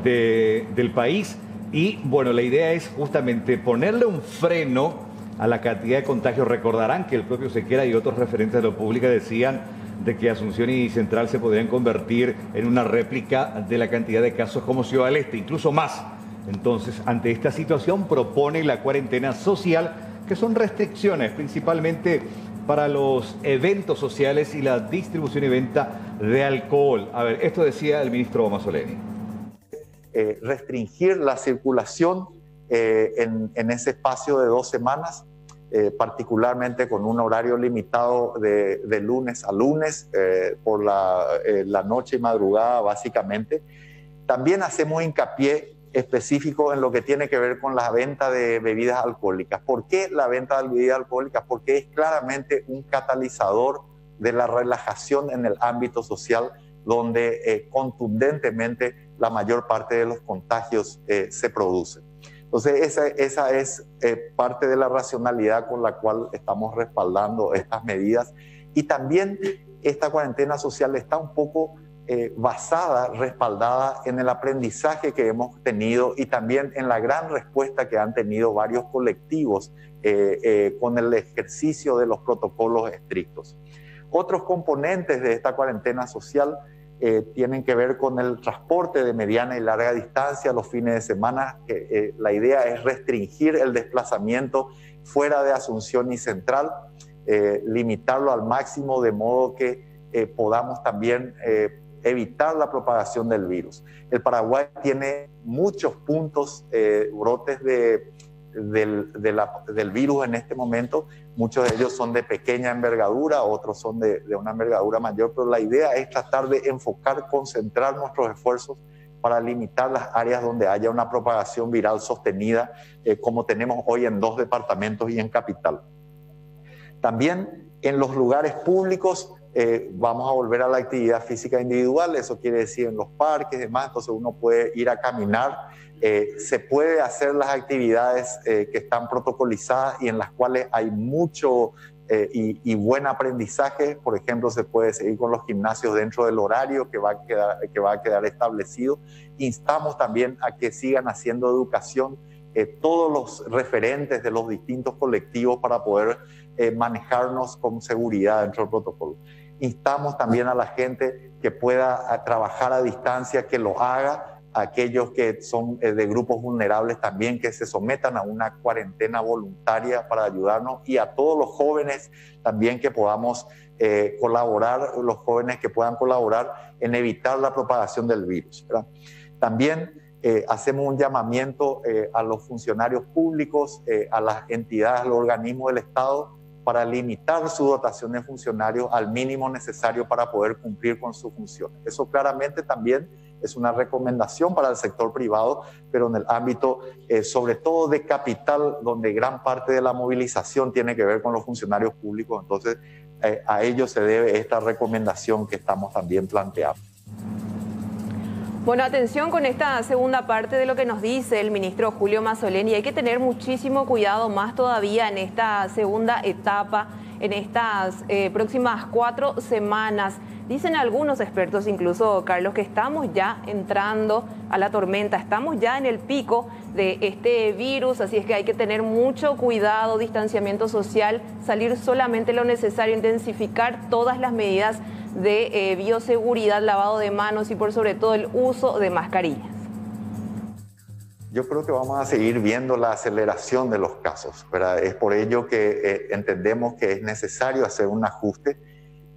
del país. Y bueno, la idea es justamente ponerle un freno a la cantidad de contagios. Recordarán que el propio Sequera y otros referentes de la República decían de que Asunción y Central se podrían convertir en una réplica de la cantidad de casos como Ciudad del Este, incluso más. Entonces, ante esta situación, propone la cuarentena social, que son restricciones principalmente para los eventos sociales y la distribución y venta de alcohol. A ver, esto decía el ministro Mazzoleni. Restringir la circulación en ese espacio de 2 semanas, particularmente con un horario limitado de lunes a lunes, por la noche y madrugada básicamente. También hacemos hincapié específico en lo que tiene que ver con la venta de bebidas alcohólicas. ¿Por qué la venta de bebidas alcohólicas? Porque es claramente un catalizador de la relajación en el ámbito social, donde contundentemente la mayor parte de los contagios se producen. Entonces esa es parte de la racionalidad con la cual estamos respaldando estas medidas. Y también esta cuarentena social está un poco basada, respaldada en el aprendizaje que hemos tenido y también en la gran respuesta que han tenido varios colectivos con el ejercicio de los protocolos estrictos. Otros componentes de esta cuarentena social tienen que ver con el transporte de mediana y larga distancia los fines de semana. La idea es restringir el desplazamiento fuera de Asunción y Central, limitarlo al máximo de modo que podamos también evitar la propagación del virus. El Paraguay tiene muchos puntos, brotes del virus en este momento. Muchos de ellos son de pequeña envergadura, otros son de una envergadura mayor, pero la idea es tratar de enfocar, concentrar nuestros esfuerzos para limitar las áreas donde haya una propagación viral sostenida, como tenemos hoy en 2 departamentos y en Capital. También en los lugares públicos vamos a volver a la actividad física individual, eso quiere decir en los parques y demás, entonces uno puede ir a caminar. Se puede hacer las actividades que están protocolizadas y en las cuales hay mucho y buen aprendizaje. Por ejemplo, se puede seguir con los gimnasios dentro del horario que va a quedar establecido. Instamos también a que sigan haciendo educación todos los referentes de los distintos colectivos para poder manejarnos con seguridad dentro del protocolo. Instamos también a la gente que pueda trabajar a distancia, que lo haga. Aquellos que son de grupos vulnerables también que se sometan a una cuarentena voluntaria para ayudarnos, y a todos los jóvenes también que podamos colaborar, los jóvenes que puedan colaborar en evitar la propagación del virus, ¿verdad? También hacemos un llamamiento a los funcionarios públicos, a las entidades, a los organismos del Estado, para limitar su dotación de funcionarios al mínimo necesario para poder cumplir con sus funciones. Eso claramente también es una recomendación para el sector privado, pero en el ámbito sobre todo de Capital, donde gran parte de la movilización tiene que ver con los funcionarios públicos, entonces a ellos se debe esta recomendación que estamos también planteando. Bueno, atención con esta segunda parte de lo que nos dice el ministro Julio Mazzoleni. Hay que tener muchísimo cuidado más todavía en esta segunda etapa en estas próximas 4 semanas. Dicen algunos expertos, incluso Carlos, que estamos ya entrando a la tormenta, estamos ya en el pico de este virus, así es que hay que tener mucho cuidado, distanciamiento social, salir solamente lo necesario, intensificar todas las medidas de bioseguridad, lavado de manos y por sobre todo el uso de mascarillas. Yo creo que vamos a seguir viendo la aceleración de los casos, ¿verdad? Es por ello que entendemos que es necesario hacer un ajuste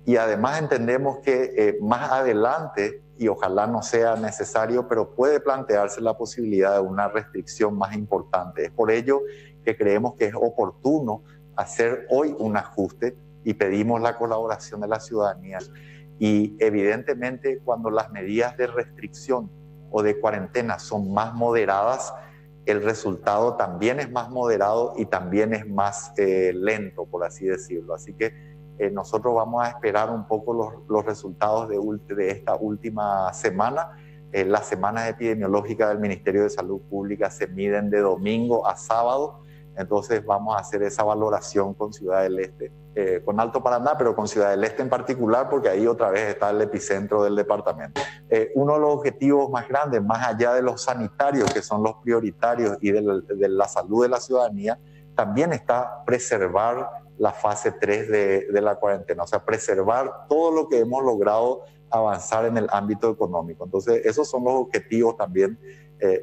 y además entendemos que más adelante, y ojalá no sea necesario, pero puede plantearse la posibilidad de una restricción más importante. Es por ello que creemos que es oportuno hacer hoy un ajuste y pedimos la colaboración de la ciudadanía. Y evidentemente cuando las medidas de restricción o de cuarentena son más moderadas, el resultado también es más moderado y también es más lento, por así decirlo. Así que nosotros vamos a esperar un poco los resultados de esta última semana. Las semanas epidemiológicas del Ministerio de Salud Pública se miden de domingo a sábado, entonces vamos a hacer esa valoración con Ciudad del Este, con Alto Paraná, pero con Ciudad del Este en particular, porque ahí otra vez está el epicentro del departamento. Uno de los objetivos más grandes, más allá de los sanitarios, que son los prioritarios, y de la salud de la ciudadanía, también está preservar la fase 3 de la cuarentena, o sea, preservar todo lo que hemos logrado avanzar en el ámbito económico. Entonces, esos son los objetivos también,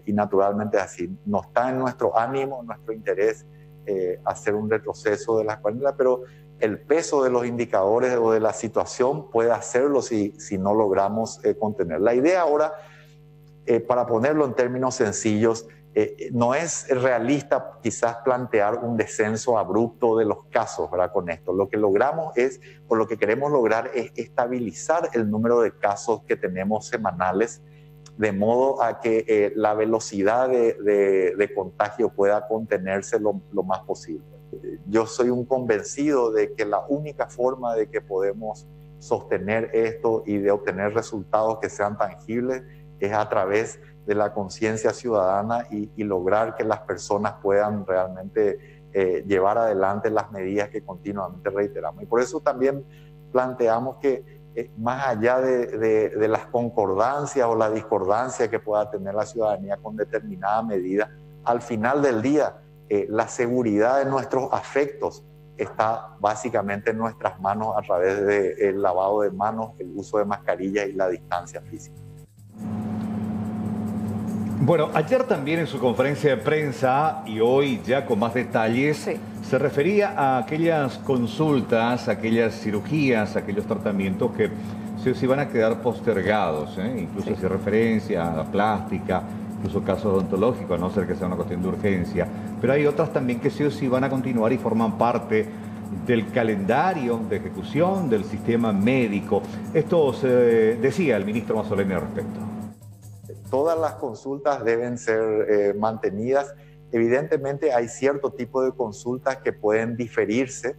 y naturalmente así. No está en nuestro ánimo, en nuestro interés hacer un retroceso de la cuarentena, pero el peso de los indicadores o de la situación puede hacerlo si no logramos contener. La idea ahora, para ponerlo en términos sencillos, no es realista quizás plantear un descenso abrupto de los casos, ¿verdad? Con esto. Lo que logramos o lo que queremos lograr es estabilizar el número de casos que tenemos semanales, de modo a que la velocidad de contagio pueda contenerse lo más posible. Yo soy un convencido de que la única forma de que podemos sostener esto y de obtener resultados que sean tangibles es a través de la conciencia ciudadana y lograr que las personas puedan realmente llevar adelante las medidas que continuamente reiteramos. Y por eso también planteamos que más allá de las concordancias o la discordancia que pueda tener la ciudadanía con determinada medida, al final del día la seguridad de nuestros afectos está básicamente en nuestras manos a través del lavado de manos, el uso de mascarillas y la distancia física. Bueno, ayer también en su conferencia de prensa y hoy ya con más detalles, sí, se refería a aquellas consultas, aquellas cirugías, aquellos tratamientos que se van a quedar postergados, incluso hacía referencia a la plástica, incluso casos odontológicos, a no ser que sea una cuestión de urgencia. Pero hay otras también que sí o sí van a continuar y forman parte del calendario de ejecución del sistema médico. Esto se decía el ministro Mazzoleni al respecto. Todas las consultas deben ser mantenidas. Evidentemente hay cierto tipo de consultas que pueden diferirse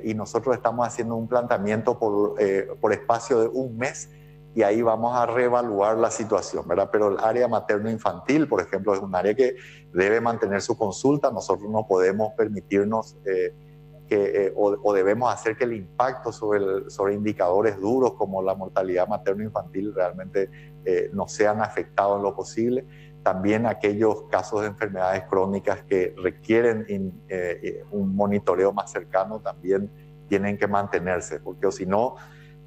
y nosotros estamos haciendo un planteamiento por espacio de un mes y ahí vamos a reevaluar la situación, ¿verdad? Pero el área materno-infantil, por ejemplo, es un área que debe mantener su consulta. Nosotros no podemos permitirnos o debemos hacer que el impacto sobre indicadores duros como la mortalidad materno-infantil realmente no sean afectados en lo posible. También aquellos casos de enfermedades crónicas que requieren un monitoreo más cercano también tienen que mantenerse, porque si no,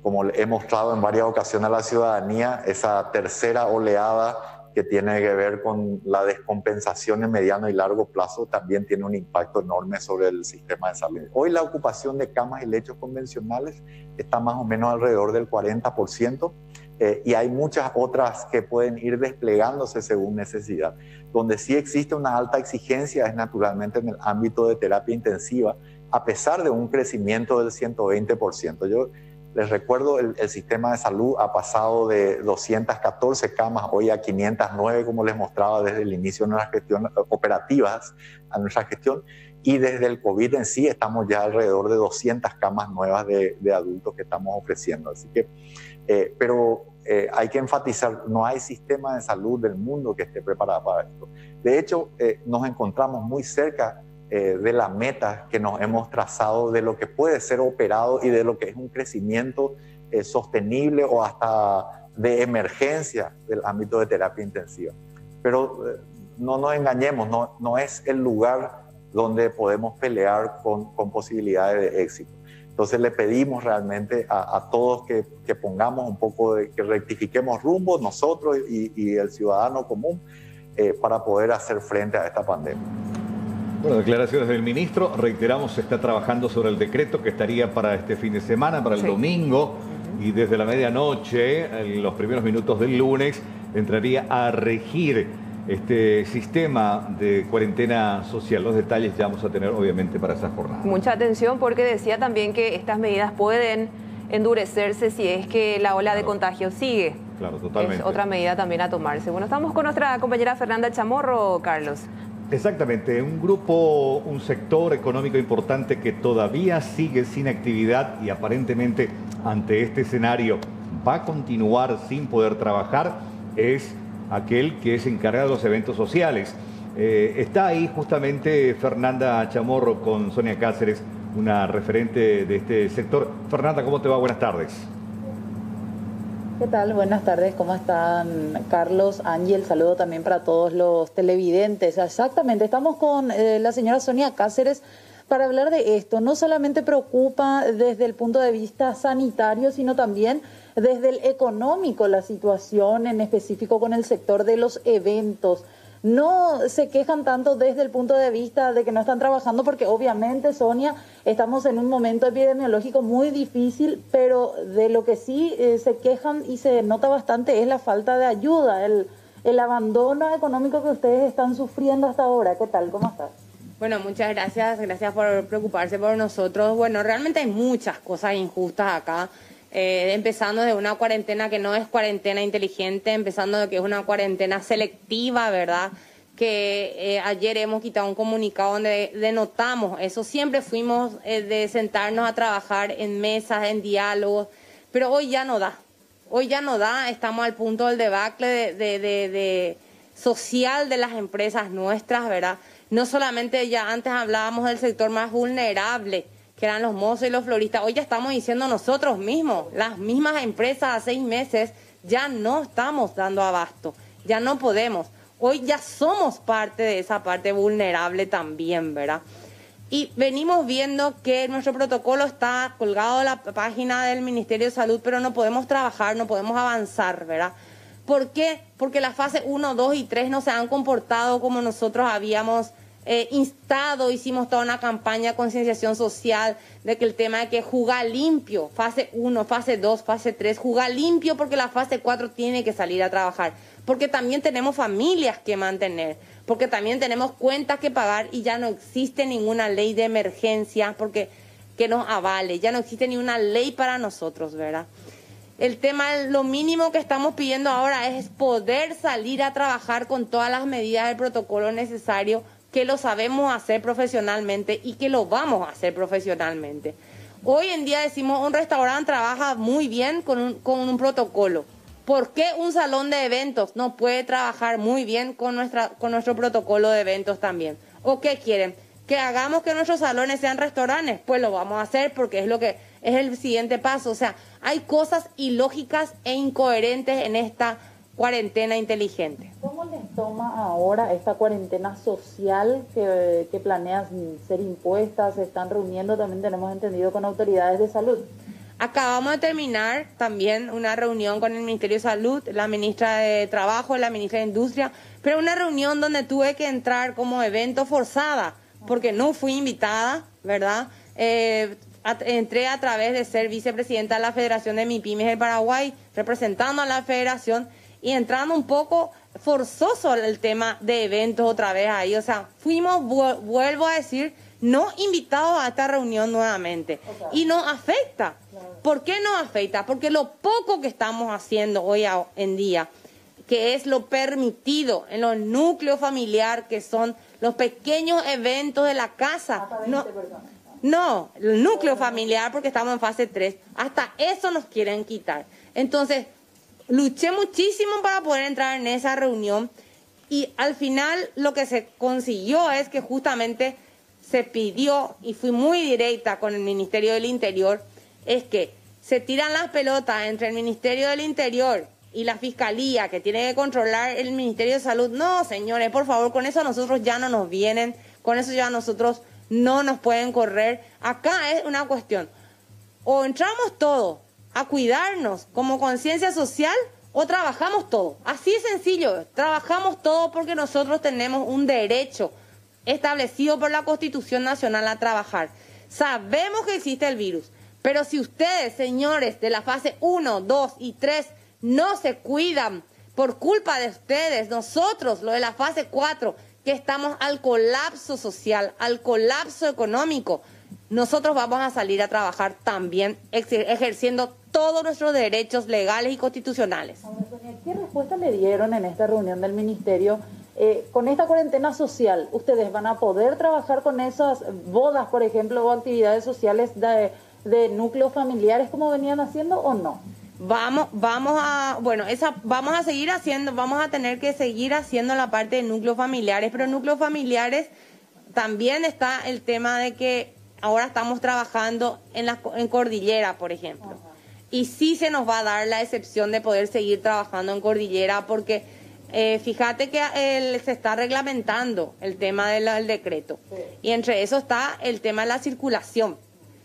como he mostrado en varias ocasiones a la ciudadanía, esa tercera oleada que tiene que ver con la descompensación en mediano y largo plazo también tiene un impacto enorme sobre el sistema de salud. Hoy la ocupación de camas y lechos convencionales está más o menos alrededor del 40%. Y hay muchas otras que pueden ir desplegándose según necesidad. Donde sí existe una alta exigencia es naturalmente en el ámbito de terapia intensiva, a pesar de un crecimiento del 120%. Yo les recuerdo, el sistema de salud ha pasado de 214 camas hoy a 509, como les mostraba desde el inicio de nuestra gestión, operativas a nuestra gestión, y desde el COVID en sí estamos ya alrededor de 200 camas nuevas de adultos que estamos ofreciendo. Así que, pero hay que enfatizar, no hay sistema de salud del mundo que esté preparado para esto. De hecho, nos encontramos muy cerca de la meta que nos hemos trazado, de lo que puede ser operado y de lo que es un crecimiento sostenible o hasta de emergencia del ámbito de terapia intensiva. Pero no nos engañemos, no es el lugar donde podemos pelear con posibilidades de éxito. Entonces le pedimos realmente a todos que pongamos un poco, que rectifiquemos rumbo nosotros y el ciudadano común para poder hacer frente a esta pandemia. Bueno, declaraciones del ministro. Reiteramos, se está trabajando sobre el decreto que estaría para este fin de semana, para el domingo, y desde la medianoche, en los primeros minutos del lunes, entraría a regir este sistema de cuarentena social. Los detalles ya vamos a tener, obviamente, para esa jornada. Mucha atención, porque decía también que estas medidas pueden endurecerse si es que la ola de contagio sigue. Claro, totalmente. Es otra medida también a tomarse. Bueno, estamos con nuestra compañera Fernanda Chamorro, Carlos. Exactamente, un grupo, un sector económico importante que todavía sigue sin actividad y aparentemente ante este escenario va a continuar sin poder trabajar, es aquel que es encargado de los eventos sociales. Está ahí justamente Fernanda Chamorro con Sonia Cáceres, una referente de este sector. Fernanda, ¿cómo te va? Buenas tardes. ¿Qué tal? Buenas tardes, ¿cómo están Carlos, Ángel? Saludo también para todos los televidentes. Exactamente, estamos con la señora Sonia Cáceres para hablar de esto. No solamente preocupa desde el punto de vista sanitario, sino también desde el económico la situación, en específico con el sector de los eventos. No se quejan tanto desde el punto de vista de que no están trabajando, porque obviamente, Sonia, estamos en un momento epidemiológico muy difícil, pero de lo que sí se quejan y se nota bastante es la falta de ayuda, el abandono económico que ustedes están sufriendo hasta ahora. ¿Qué tal? ¿Cómo estás? Bueno, muchas gracias por preocuparse por nosotros. Bueno, realmente hay muchas cosas injustas acá. Empezando de una cuarentena que no es cuarentena inteligente, empezando de que es una cuarentena selectiva, ¿verdad? Que ayer hemos quitado un comunicado donde denotamos eso. Siempre fuimos de sentarnos a trabajar en mesas, en diálogos, pero hoy ya no da. Hoy ya no da, estamos al punto del debacle de social de las empresas nuestras, ¿verdad? No solamente ya antes hablábamos del sector más vulnerable, que eran los mozos y los floristas. Hoy ya estamos diciendo nosotros mismos, las mismas empresas a 6 meses, ya no estamos dando abasto, ya no podemos. Hoy ya somos parte de esa parte vulnerable también, ¿verdad? Y venimos viendo que nuestro protocolo está colgado en la página del Ministerio de Salud, pero no podemos trabajar, no podemos avanzar, ¿verdad? ¿Por qué? Porque la fase 1, 2 y 3 no se han comportado como nosotros habíamos instado. Hicimos toda una campaña de concienciación social de que el tema de que jugar limpio, fase 1, fase 2, fase 3, jugar limpio, porque la fase 4 tiene que salir a trabajar, porque también tenemos familias que mantener, porque también tenemos cuentas que pagar y ya no existe ninguna ley de emergencia porque que nos avale, ya no existe ninguna ley para nosotros, ¿verdad? El tema, lo mínimo que estamos pidiendo ahora es poder salir a trabajar con todas las medidas del protocolo necesario, que lo sabemos hacer profesionalmente y que lo vamos a hacer profesionalmente. Hoy en día decimos, un restaurante trabaja muy bien con un protocolo. ¿Por qué un salón de eventos no puede trabajar muy bien con nuestro protocolo de eventos también? ¿O qué quieren? ¿Que hagamos que nuestros salones sean restaurantes? Pues lo vamos a hacer porque es lo que es el siguiente paso. O sea, hay cosas ilógicas e incoherentes en esta cuarentena inteligente. ¿Cómo les toma ahora esta cuarentena social que planean ser impuesta? Se están reuniendo, también tenemos entendido, con autoridades de salud. Acabamos de terminar también una reunión con el Ministerio de Salud, la ministra de Trabajo, la ministra de Industria, pero una reunión donde tuve que entrar como evento forzada, porque no fui invitada, ¿verdad? Entré a través de ser vicepresidenta de la Federación de MIPYMES del Paraguay, representando a la federación, y entrando un poco forzoso el tema de eventos otra vez ahí. O sea, fuimos, vuelvo a decir, no invitados a esta reunión nuevamente. Y nos afecta. ¿Por qué nos afecta? Porque lo poco que estamos haciendo hoy en día, que es lo permitido en los núcleos familiares, que son los pequeños eventos de la casa. No, el núcleo familiar, porque estamos en fase 3. Hasta eso nos quieren quitar. Entonces, luché muchísimo para poder entrar en esa reunión y al final lo que se consiguió es que justamente se pidió, y fui muy directa con el Ministerio del Interior, es que se tiran las pelotas entre el Ministerio del Interior y la Fiscalía, que tiene que controlar el Ministerio de Salud. No, señores, por favor, con eso a nosotros ya no nos vienen, con eso ya a nosotros no nos pueden correr. Acá es una cuestión, o entramos todos a cuidarnos como conciencia social, o trabajamos todo. Así de sencillo, trabajamos todo porque nosotros tenemos un derecho establecido por la Constitución Nacional a trabajar. Sabemos que existe el virus, pero si ustedes, señores, de la fase 1, 2 y 3, no se cuidan por culpa de ustedes, nosotros, lo de la fase 4, que estamos al colapso social, al colapso económico, nosotros vamos a salir a trabajar también ejerciendo todos nuestros derechos legales y constitucionales. ¿Qué respuesta le dieron en esta reunión del Ministerio? Con esta cuarentena social, ¿ustedes van a poder trabajar con esas bodas, por ejemplo, o actividades sociales de núcleos familiares como venían haciendo o no? Vamos a seguir haciendo, vamos a tener que seguir haciendo la parte de núcleos familiares, pero núcleos familiares también está el tema de que ahora estamos trabajando en Cordillera, por ejemplo. Y sí se nos va a dar la excepción de poder seguir trabajando en Cordillera porque fíjate que se está reglamentando el tema del decreto. Sí. Y entre eso está el tema de la circulación.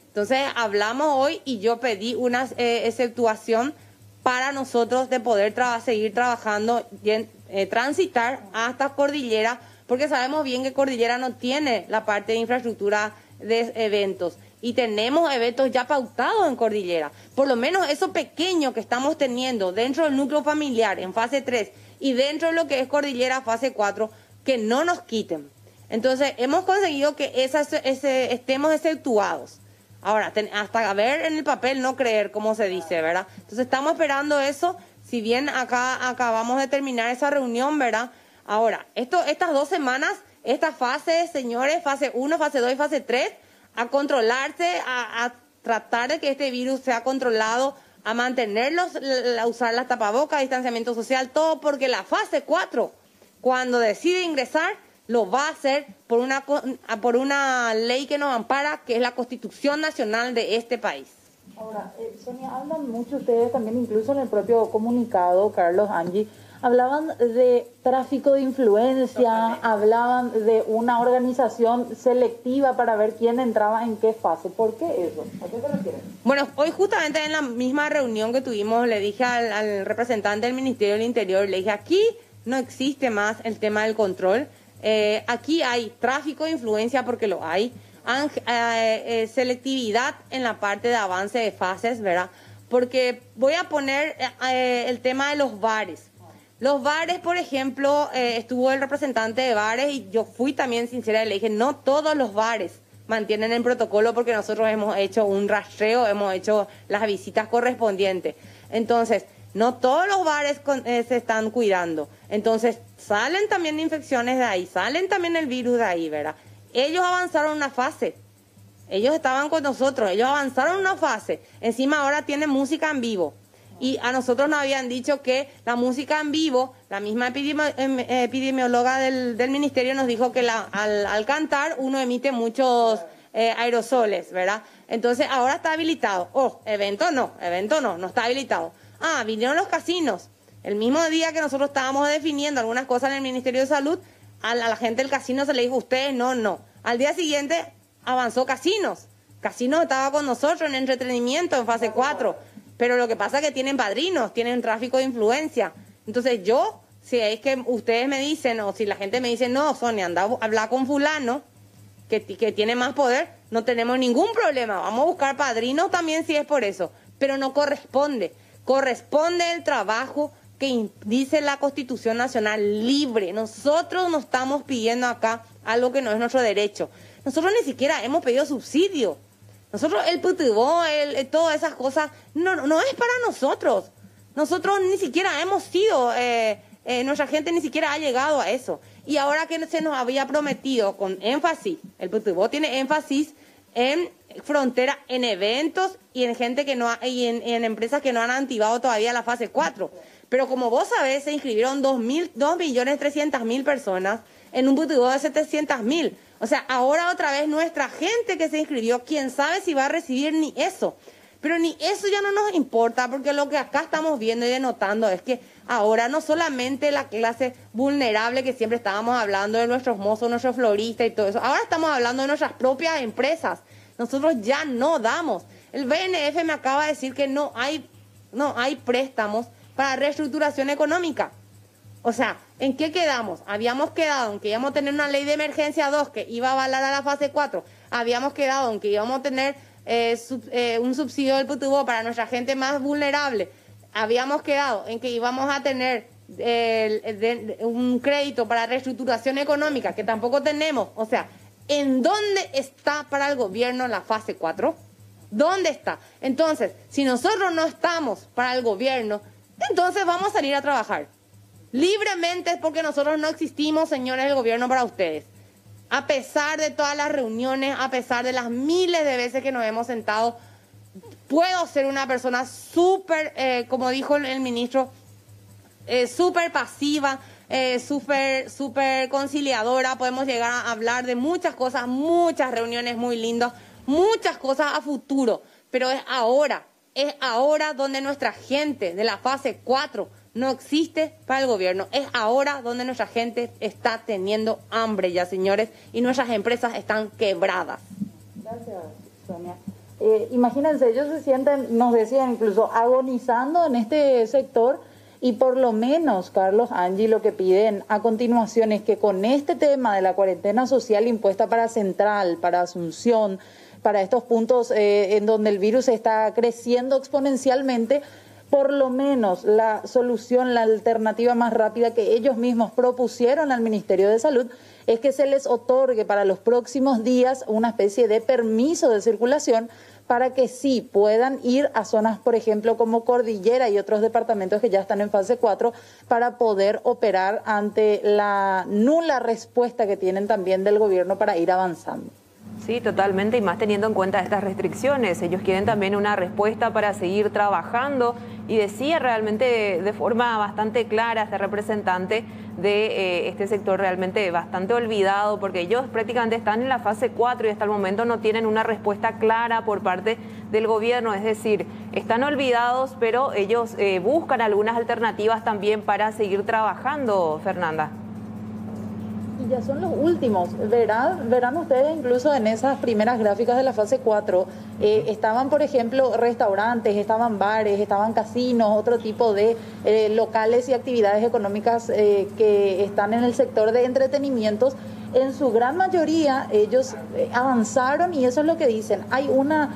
Entonces hablamos hoy y yo pedí una exceptuación para nosotros de poder seguir trabajando y transitar hasta Cordillera, porque sabemos bien que Cordillera no tiene la parte de infraestructura de eventos. Y tenemos eventos ya pautados en Cordillera. Por lo menos eso pequeño que estamos teniendo dentro del núcleo familiar en fase 3 y dentro de lo que es Cordillera fase 4, que no nos quiten. Entonces hemos conseguido que estemos exceptuados. Ahora, hasta ver en el papel, no creer, como se dice, ¿verdad? Entonces estamos esperando eso, si bien acá acabamos de terminar esa reunión, ¿verdad? Ahora, estas 2 semanas, esta fase, señores, fase 1, fase 2 y fase 3, a controlarse, a tratar de que este virus sea controlado, a mantenerlos, a usar las tapabocas, distanciamiento social, todo, porque la fase 4, cuando decide ingresar, lo va a hacer por una ley que nos ampara, que es la Constitución Nacional de este país. Ahora, Sonia, hablan mucho ustedes también, incluso en el propio comunicado, Carlos, Angie, hablaban de tráfico de influencia, hablaban de una organización selectiva para ver quién entraba en qué fase. ¿Por qué eso? ¿A qué se refieren? Bueno, hoy justamente en la misma reunión que tuvimos, le dije al representante del Ministerio del Interior, le dije, aquí no existe más el tema del control. Aquí hay tráfico de influencia porque lo hay, selectividad en la parte de avance de fases, ¿verdad? Porque voy a poner el tema de los bares. Los bares, por ejemplo, estuvo el representante de bares y yo fui también sincera y le dije, no todos los bares mantienen el protocolo porque nosotros hemos hecho un rastreo, hemos hecho las visitas correspondientes. Entonces, no todos los bares se están cuidando. Entonces, salen también infecciones de ahí, salen también el virus de ahí, ¿verdad? Ellos avanzaron una fase. Ellos estaban con nosotros, ellos avanzaron una fase. Encima ahora tienen música en vivo. Y a nosotros nos habían dicho que la música en vivo, la misma epidemióloga del ministerio nos dijo que al cantar uno emite muchos aerosoles, ¿verdad? Entonces ahora está habilitado. Evento no está habilitado. Vinieron los casinos. El mismo día que nosotros estábamos definiendo algunas cosas en el Ministerio de Salud, a la gente del casino se le dijo, ustedes no. Al día siguiente avanzó casinos. Casinos estaba con nosotros en entretenimiento en fase 4. Pero lo que pasa es que tienen padrinos, tienen tráfico de influencia. Entonces yo, si es que ustedes me dicen, o si la gente me dice, no, Sonia, anda a hablar con fulano, que tiene más poder, no tenemos ningún problema. Vamos a buscar padrinos también si es por eso. Pero no corresponde. Corresponde el trabajo que dice la Constitución Nacional libre. Nosotros no estamos pidiendo acá algo que no es nuestro derecho. Nosotros ni siquiera hemos pedido subsidio. Nosotros el putibó, todas esas cosas, no es para nosotros. Nosotros ni siquiera hemos sido, nuestra gente ni siquiera ha llegado a eso. Y ahora que se nos había prometido con énfasis, el putibó tiene énfasis en frontera, en eventos y en gente que no y en empresas que no han activado todavía la fase 4. Pero como vos sabés, se inscribieron 2.300.000 personas en un putibó de 700.000. O sea, ahora otra vez nuestra gente que se inscribió, quién sabe si va a recibir ni eso. Pero ni eso ya no nos importa, porque lo que acá estamos viendo y denotando es que ahora no solamente la clase vulnerable que siempre estábamos hablando de nuestros mozos, nuestros floristas y todo eso, ahora estamos hablando de nuestras propias empresas. Nosotros ya no damos. El BNF me acaba de decir que no hay préstamos para reestructuración económica. O sea, ¿en qué quedamos? Habíamos quedado en que íbamos a tener una ley de emergencia 2 que iba a avalar a la fase 4. Habíamos quedado en que íbamos a tener un subsidio del PTU para nuestra gente más vulnerable. Habíamos quedado en que íbamos a tener un crédito para reestructuración económica, que tampoco tenemos. O sea, ¿en dónde está para el gobierno la fase 4? ¿Dónde está? Entonces, si nosotros no estamos para el gobierno, entonces vamos a salir a trabajar. Libremente, porque nosotros no existimos, señores del gobierno, para ustedes. A pesar de todas las reuniones, a pesar de las miles de veces que nos hemos sentado, puedo ser una persona súper, como dijo el ministro, súper pasiva, súper conciliadora. Podemos llegar a hablar de muchas cosas, muchas reuniones muy lindas, muchas cosas a futuro. Pero es ahora donde nuestra gente de la fase 4 no existe para el gobierno. Es ahora donde nuestra gente está teniendo hambre ya, señores, y nuestras empresas están quebradas. Gracias, Sonia. Imagínense, ellos se sienten, nos decían incluso, agonizando en este sector, y por lo menos, Carlos, Angie, lo que piden a continuación es que con este tema de la cuarentena social impuesta para Central, para Asunción, para estos puntos en donde el virus está creciendo exponencialmente, por lo menos la solución, la alternativa más rápida que ellos mismos propusieron al Ministerio de Salud es que se les otorgue para los próximos días una especie de permiso de circulación para que sí puedan ir a zonas, por ejemplo, como Cordillera y otros departamentos que ya están en fase 4 para poder operar ante la nula respuesta que tienen también del gobierno para ir avanzando. Sí, totalmente, y más teniendo en cuenta estas restricciones. Ellos quieren también una respuesta para seguir trabajando, y decía realmente de forma bastante clara este representante de este sector realmente bastante olvidado, porque ellos prácticamente están en la fase 4 y hasta el momento no tienen una respuesta clara por parte del gobierno. Es decir, están olvidados, pero ellos buscan algunas alternativas también para seguir trabajando, Fernanda. Y ya son los últimos. Verán ustedes incluso en esas primeras gráficas de la fase 4, estaban, por ejemplo, restaurantes, estaban bares, estaban casinos, otro tipo de locales y actividades económicas que están en el sector de entretenimientos. En su gran mayoría ellos avanzaron, y eso es lo que dicen. Hay una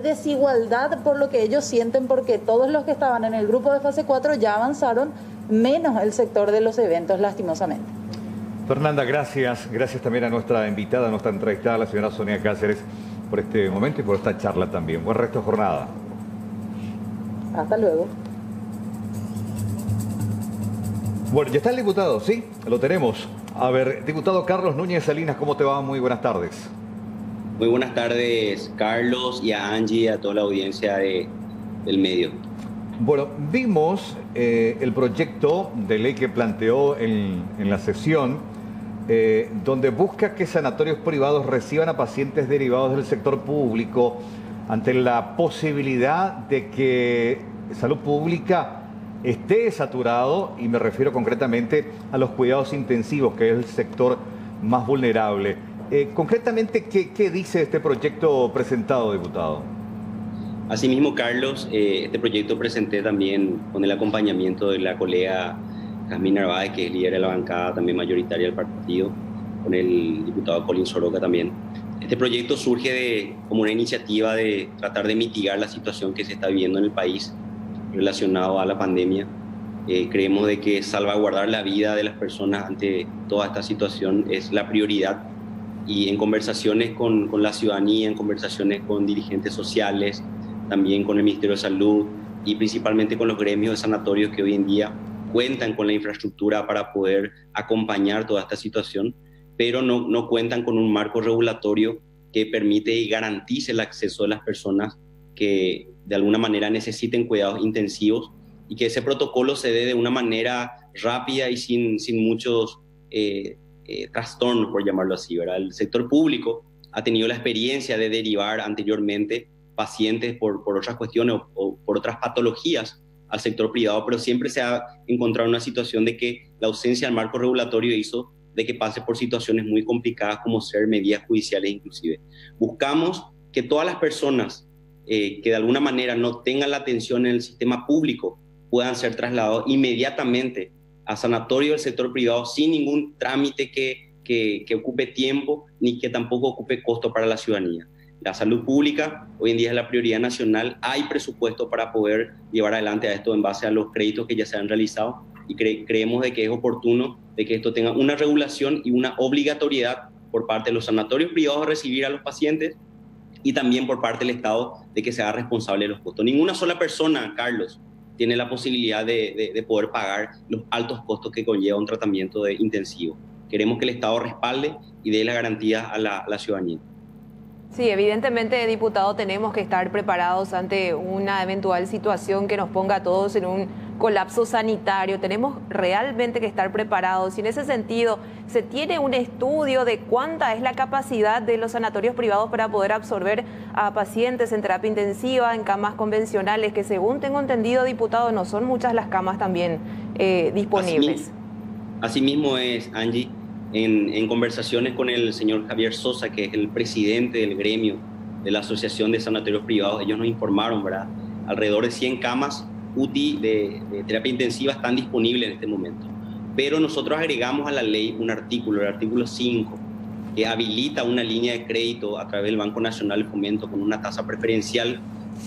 desigualdad por lo que ellos sienten, porque todos los que estaban en el grupo de fase 4 ya avanzaron, menos el sector de los eventos, lastimosamente. Fernanda, gracias. Gracias también a nuestra invitada, a nuestra entrevistada, la señora Sonia Cáceres, por este momento y por esta charla también. Buen resto de jornada. Hasta luego. Bueno, ya está el diputado, ¿sí? Lo tenemos. A ver, diputado Carlos Núñez Salinas, ¿cómo te va? Muy buenas tardes. Muy buenas tardes, Carlos, y a Angie y a toda la audiencia del medio. Bueno, vimos el proyecto de ley que planteó en la sesión, donde busca que sanatorios privados reciban a pacientes derivados del sector público ante la posibilidad de que salud pública esté saturado, y me refiero concretamente a los cuidados intensivos, que es el sector más vulnerable. Concretamente, ¿qué dice este proyecto presentado, diputado? Asimismo, Carlos, este proyecto presenté también con el acompañamiento de la colega Jazmín Narváez, que es líder de la bancada también mayoritaria del partido, con el diputado Colin Soroka también. Este proyecto surge como una iniciativa de tratar de mitigar la situación que se está viviendo en el país relacionado a la pandemia. Creemos de que salvaguardar la vida de las personas ante toda esta situación es la prioridad, y en conversaciones con la ciudadanía, en conversaciones con dirigentes sociales, también con el Ministerio de Salud y principalmente con los gremios de sanatorios que hoy en día cuentan con la infraestructura para poder acompañar toda esta situación, pero no cuentan con un marco regulatorio que permite y garantice el acceso de las personas que de alguna manera necesiten cuidados intensivos, y que ese protocolo se dé de una manera rápida y sin muchos trastornos, por llamarlo así, ¿verdad? El sector público ha tenido la experiencia de derivar anteriormente pacientes por otras cuestiones o por otras patologías al sector privado, pero siempre se ha encontrado una situación de que la ausencia del marco regulatorio hizo de que pase por situaciones muy complicadas como ser medidas judiciales inclusive. Buscamos que todas las personas que de alguna manera no tengan la atención en el sistema público puedan ser trasladados inmediatamente a sanatorio del sector privado sin ningún trámite que ocupe tiempo ni que tampoco ocupe costo para la ciudadanía. La salud pública hoy en día es la prioridad nacional, hay presupuesto para poder llevar adelante a esto en base a los créditos que ya se han realizado y creemos de que es oportuno de que esto tenga una regulación y una obligatoriedad por parte de los sanatorios privados a recibir a los pacientes y también por parte del Estado de que se haga responsable de los costos. Ninguna sola persona, Carlos, tiene la posibilidad de poder pagar los altos costos que conlleva un tratamiento intensivo. Queremos que el Estado respalde y dé la garantía a la ciudadanía. Sí, evidentemente, diputado, tenemos que estar preparados ante una eventual situación que nos ponga a todos en un colapso sanitario. Tenemos realmente que estar preparados y en ese sentido, ¿se tiene un estudio de cuánta es la capacidad de los sanatorios privados para poder absorber a pacientes en terapia intensiva, en camas convencionales, que según tengo entendido, diputado, no son muchas las camas también disponibles? Asimismo es, Angie. En conversaciones con el señor Javier Sosa, que es el presidente del gremio de la Asociación de Sanatorios Privados, ellos nos informaron, ¿verdad? Alrededor de 100 camas UTI de terapia intensiva están disponibles en este momento. Pero nosotros agregamos a la ley un artículo, el artículo 5, que habilita una línea de crédito a través del Banco Nacional de Fomento con una tasa preferencial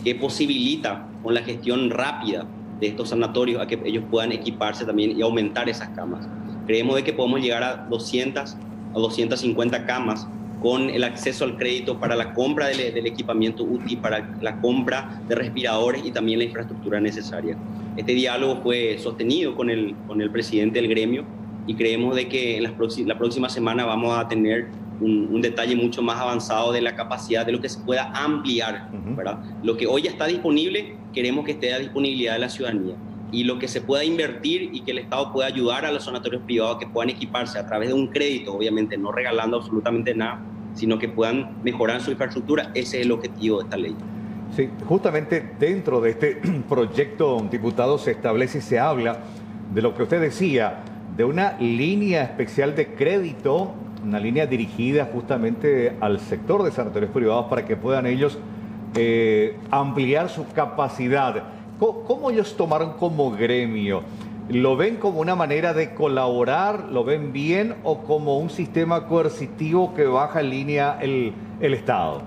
que posibilita con la gestión rápida de estos sanatorios a que ellos puedan equiparse también y aumentar esas camas. Creemos de que podemos llegar a 200 a 250 camas con el acceso al crédito para la compra del equipamiento UTI, para la compra de respiradores y también la infraestructura necesaria. Este diálogo fue sostenido con el presidente del gremio y creemos de que en la próxima semana vamos a tener un detalle mucho más avanzado de la capacidad de lo que se pueda ampliar, ¿verdad? Lo que hoy ya está disponible, queremos que esté a disponibilidad de la ciudadanía. Y lo que se pueda invertir y que el Estado pueda ayudar a los sanatorios privados que puedan equiparse a través de un crédito, obviamente no regalando absolutamente nada, sino que puedan mejorar su infraestructura, ese es el objetivo de esta ley. Sí, justamente dentro de este proyecto, diputado, se establece y se habla de lo que usted decía, de una línea especial de crédito, una línea dirigida justamente al sector de sanatorios privados para que puedan ellos ampliar su capacidad. ¿Cómo ellos tomaron como gremio? ¿Lo ven como una manera de colaborar? ¿Lo ven bien? ¿O como un sistema coercitivo que baja en línea el Estado?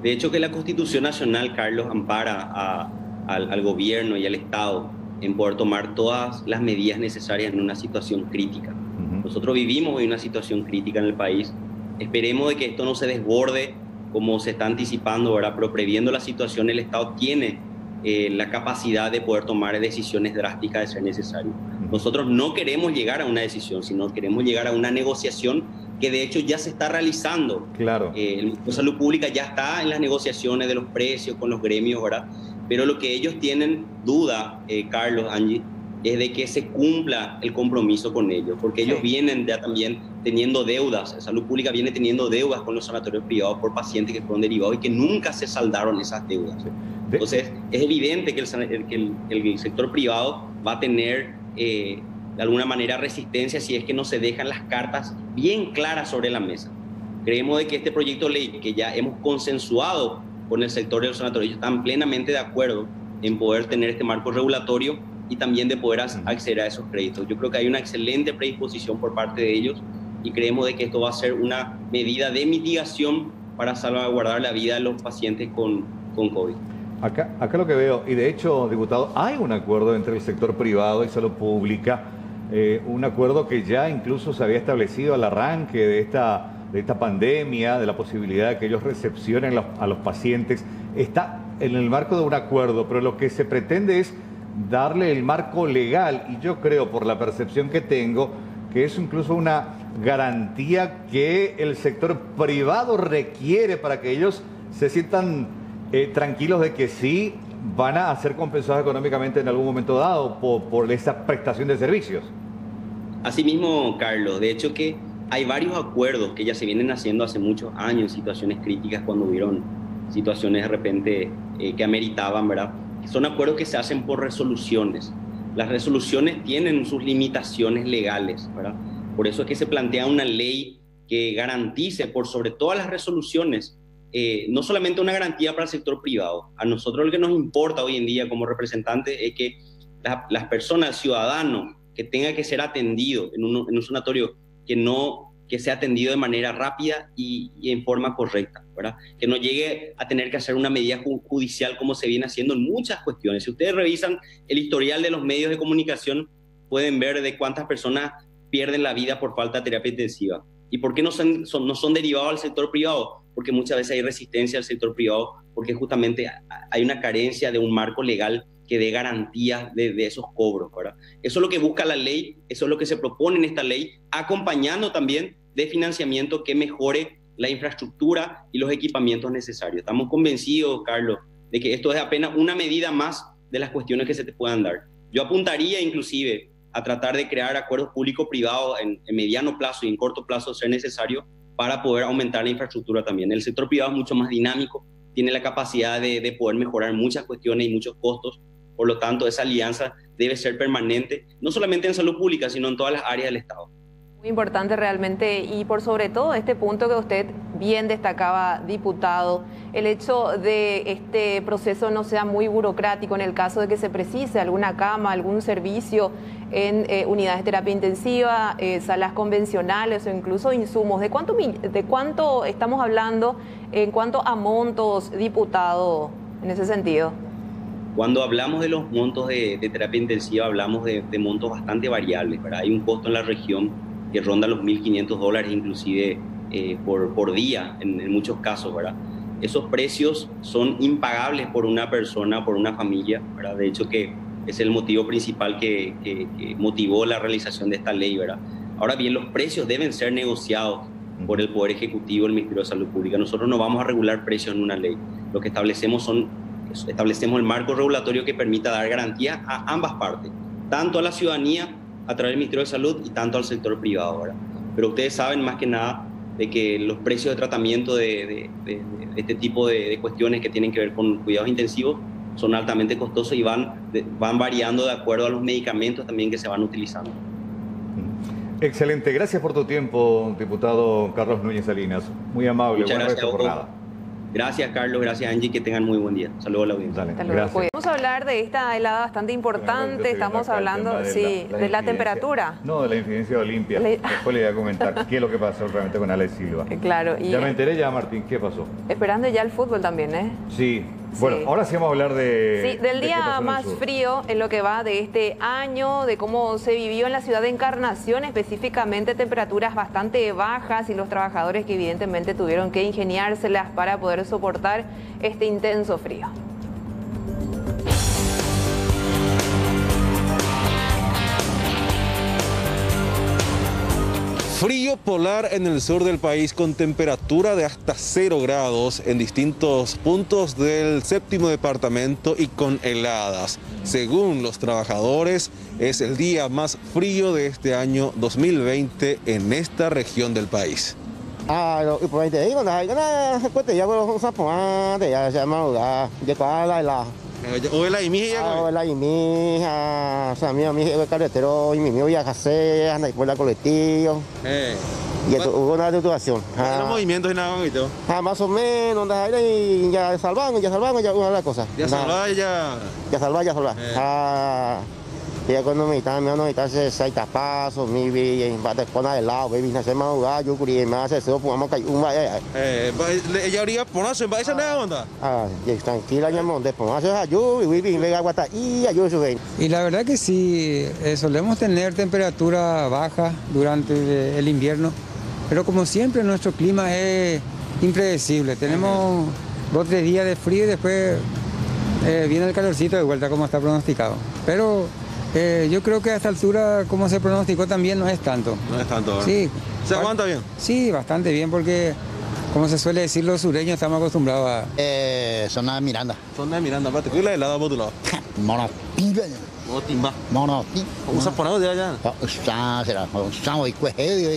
De hecho, que la Constitución Nacional, Carlos, ampara al gobierno y al Estado en poder tomar todas las medidas necesarias en una situación crítica. Nosotros vivimos en una situación crítica en el país. Esperemos de que esto no se desborde como se está anticipando, ¿verdad? Pero previendo la situación, el Estado tiene la capacidad de poder tomar decisiones drásticas de ser necesario. Nosotros no queremos llegar a una decisión, sino queremos llegar a una negociación que de hecho ya se está realizando. Claro. El Ministerio de Salud Pública ya está en las negociaciones de los precios con los gremios, ¿verdad? Pero lo que ellos tienen duda, Carlos, Angie, es de que se cumpla el compromiso con ellos, porque ellos vienen ya también teniendo deudas, Salud Pública viene teniendo deudas con los sanatorios privados por pacientes que fueron derivados y que nunca se saldaron esas deudas. Entonces, es evidente que el sector privado va a tener de alguna manera resistencia si es que no se dejan las cartas bien claras sobre la mesa. Creemos de que este proyecto de ley que ya hemos consensuado con el sector de los sanatorios están plenamente de acuerdo en poder tener este marco regulatorio y también de poder acceder a esos créditos. Yo creo que hay una excelente predisposición por parte de ellos y creemos de que esto va a ser una medida de mitigación para salvaguardar la vida de los pacientes con COVID. Acá lo que veo, y de hecho, diputado, hay un acuerdo entre el sector privado y salud pública, un acuerdo que ya incluso se había establecido al arranque de esta pandemia, de la posibilidad de que ellos recepcionen a los pacientes. Está en el marco de un acuerdo, pero lo que se pretende es darle el marco legal, y yo creo, por la percepción que tengo, que es incluso una garantía que el sector privado requiere para que ellos se sientan tranquilos de que sí van a ser compensados económicamente en algún momento dado por esa prestación de servicios. Asimismo, Carlos, de hecho que hay varios acuerdos que ya se vienen haciendo hace muchos años en situaciones críticas cuando hubieron situaciones de repente que ameritaban, ¿verdad? Son acuerdos que se hacen por resoluciones. Las resoluciones tienen sus limitaciones legales, ¿verdad? Por eso es que se plantea una ley que garantice por sobre todas las resoluciones, no solamente una garantía para el sector privado. A nosotros lo que nos importa hoy en día como representantes es que las personas, el ciudadano que tenga que ser atendido en un sanatorio, que sea atendido de manera rápida y en forma correcta, ¿verdad? Que no llegue a tener que hacer una medida judicial como se viene haciendo en muchas cuestiones. Si ustedes revisan el historial de los medios de comunicación, pueden ver de cuántas personas pierden la vida por falta de terapia intensiva. ¿Y por qué no son derivados al sector privado? Porque muchas veces hay resistencia al sector privado, porque justamente hay una carencia de un marco legal que dé garantías de esos cobros, ¿verdad? Eso es lo que busca la ley, eso es lo que se propone en esta ley, acompañando también de financiamiento que mejore la infraestructura y los equipamientos necesarios. Estamos convencidos, Carlos, de que esto es apenas una medida más de las cuestiones que se te puedan dar. Yo apuntaría inclusive a tratar de crear acuerdos público-privados en mediano plazo y en corto plazo, ser necesario, para poder aumentar la infraestructura también. El sector privado es mucho más dinámico, tiene la capacidad de poder mejorar muchas cuestiones y muchos costos. Por lo tanto, esa alianza debe ser permanente, no solamente en salud pública, sino en todas las áreas del Estado. Muy importante realmente, y por sobre todo este punto que usted bien destacaba, diputado, el hecho de este proceso no sea muy burocrático en el caso de que se precise alguna cama, algún servicio en unidades de terapia intensiva, salas convencionales o incluso insumos. ¿De cuánto estamos hablando en cuanto a montos, diputado, en ese sentido? Cuando hablamos de los montos de terapia intensiva, hablamos de montos bastante variables, ¿verdad? Hay un costo en la región que ronda los $1.500 inclusive por día en muchos casos, ¿verdad? Esos precios son impagables por una persona, por una familia, ¿verdad? De hecho que es el motivo principal que motivó la realización de esta ley, ¿verdad? Ahora bien, los precios deben ser negociados por el Poder Ejecutivo, el Ministerio de Salud Pública. Nosotros no vamos a regular precios en una ley. Lo que establecemos el marco regulatorio que permita dar garantía a ambas partes, tanto a la ciudadanía a través del Ministerio de Salud y tanto al sector privado, ¿verdad? Pero ustedes saben más que nada de que los precios de tratamiento de este tipo de cuestiones que tienen que ver con cuidados intensivos son altamente costosos y van variando de acuerdo a los medicamentos también que se van utilizando. Excelente, gracias por tu tiempo, diputado Carlos Núñez Salinas. Muy amable, muchas buen resto de jornada. Gracias, Carlos. Gracias, Angie. Que tengan muy buen día. Saludos a la audiencia. Podemos hablar de esta helada bastante importante. Estamos hablando de la temperatura. No, de la incidencia de Olimpia. Después le voy a comentar qué es lo que pasó realmente con Alex Silva. Claro. Ya me enteré ya, Martín. ¿Qué pasó? Esperando ya el fútbol también, ¿eh? Sí. Bueno, ahora sí vamos a hablar del día más frío en lo que va de este año, de cómo se vivió en la ciudad de Encarnación, específicamente temperaturas bastante bajas y los trabajadores que evidentemente tuvieron que ingeniárselas para poder soportar este intenso frío. Frío polar en el sur del país con temperatura de hasta 0 grados en distintos puntos del 7º departamento y con heladas. Según los trabajadores, es el día más frío de este año 2020 en esta región del país. Hola y mi hija, o sea, mi hija carretero y mi mío viajase, anda por la colectivo. Y hubo una situación. ¿Los movimientos y nada, bonito? Más o menos, y ya salvamos, ya una de las cosas. Ya salvamos, ya. Ya salvamos. Ya cuando me están seis pasos, mi vida, bate con el lado, baby, nace más lugar, yo quería más eso, podemos caer un vaya. Ella habría ponerse en base a la onda. Tranquila, mi amor, después yo y baby, venga aguanta y yo sube. Y la verdad que sí, solemos tener temperatura baja durante el invierno, pero como siempre nuestro clima es impredecible. Tenemos 2 o 3 días de frío y después viene el calorcito de vuelta como está pronosticado. Pero yo creo que a esta altura, como se pronosticó, también no es tanto. No es tanto, ¿verdad? Sí. ¿Se aguanta bien? Sí, bastante bien, porque, como se suele decir, los sureños estamos acostumbrados a... Zona de Miranda. Zona de Miranda, aparte, ¿qué es la helada por tu lado? Mona pibe. Timba. No. Usa ponado de allá. Será. Estamos y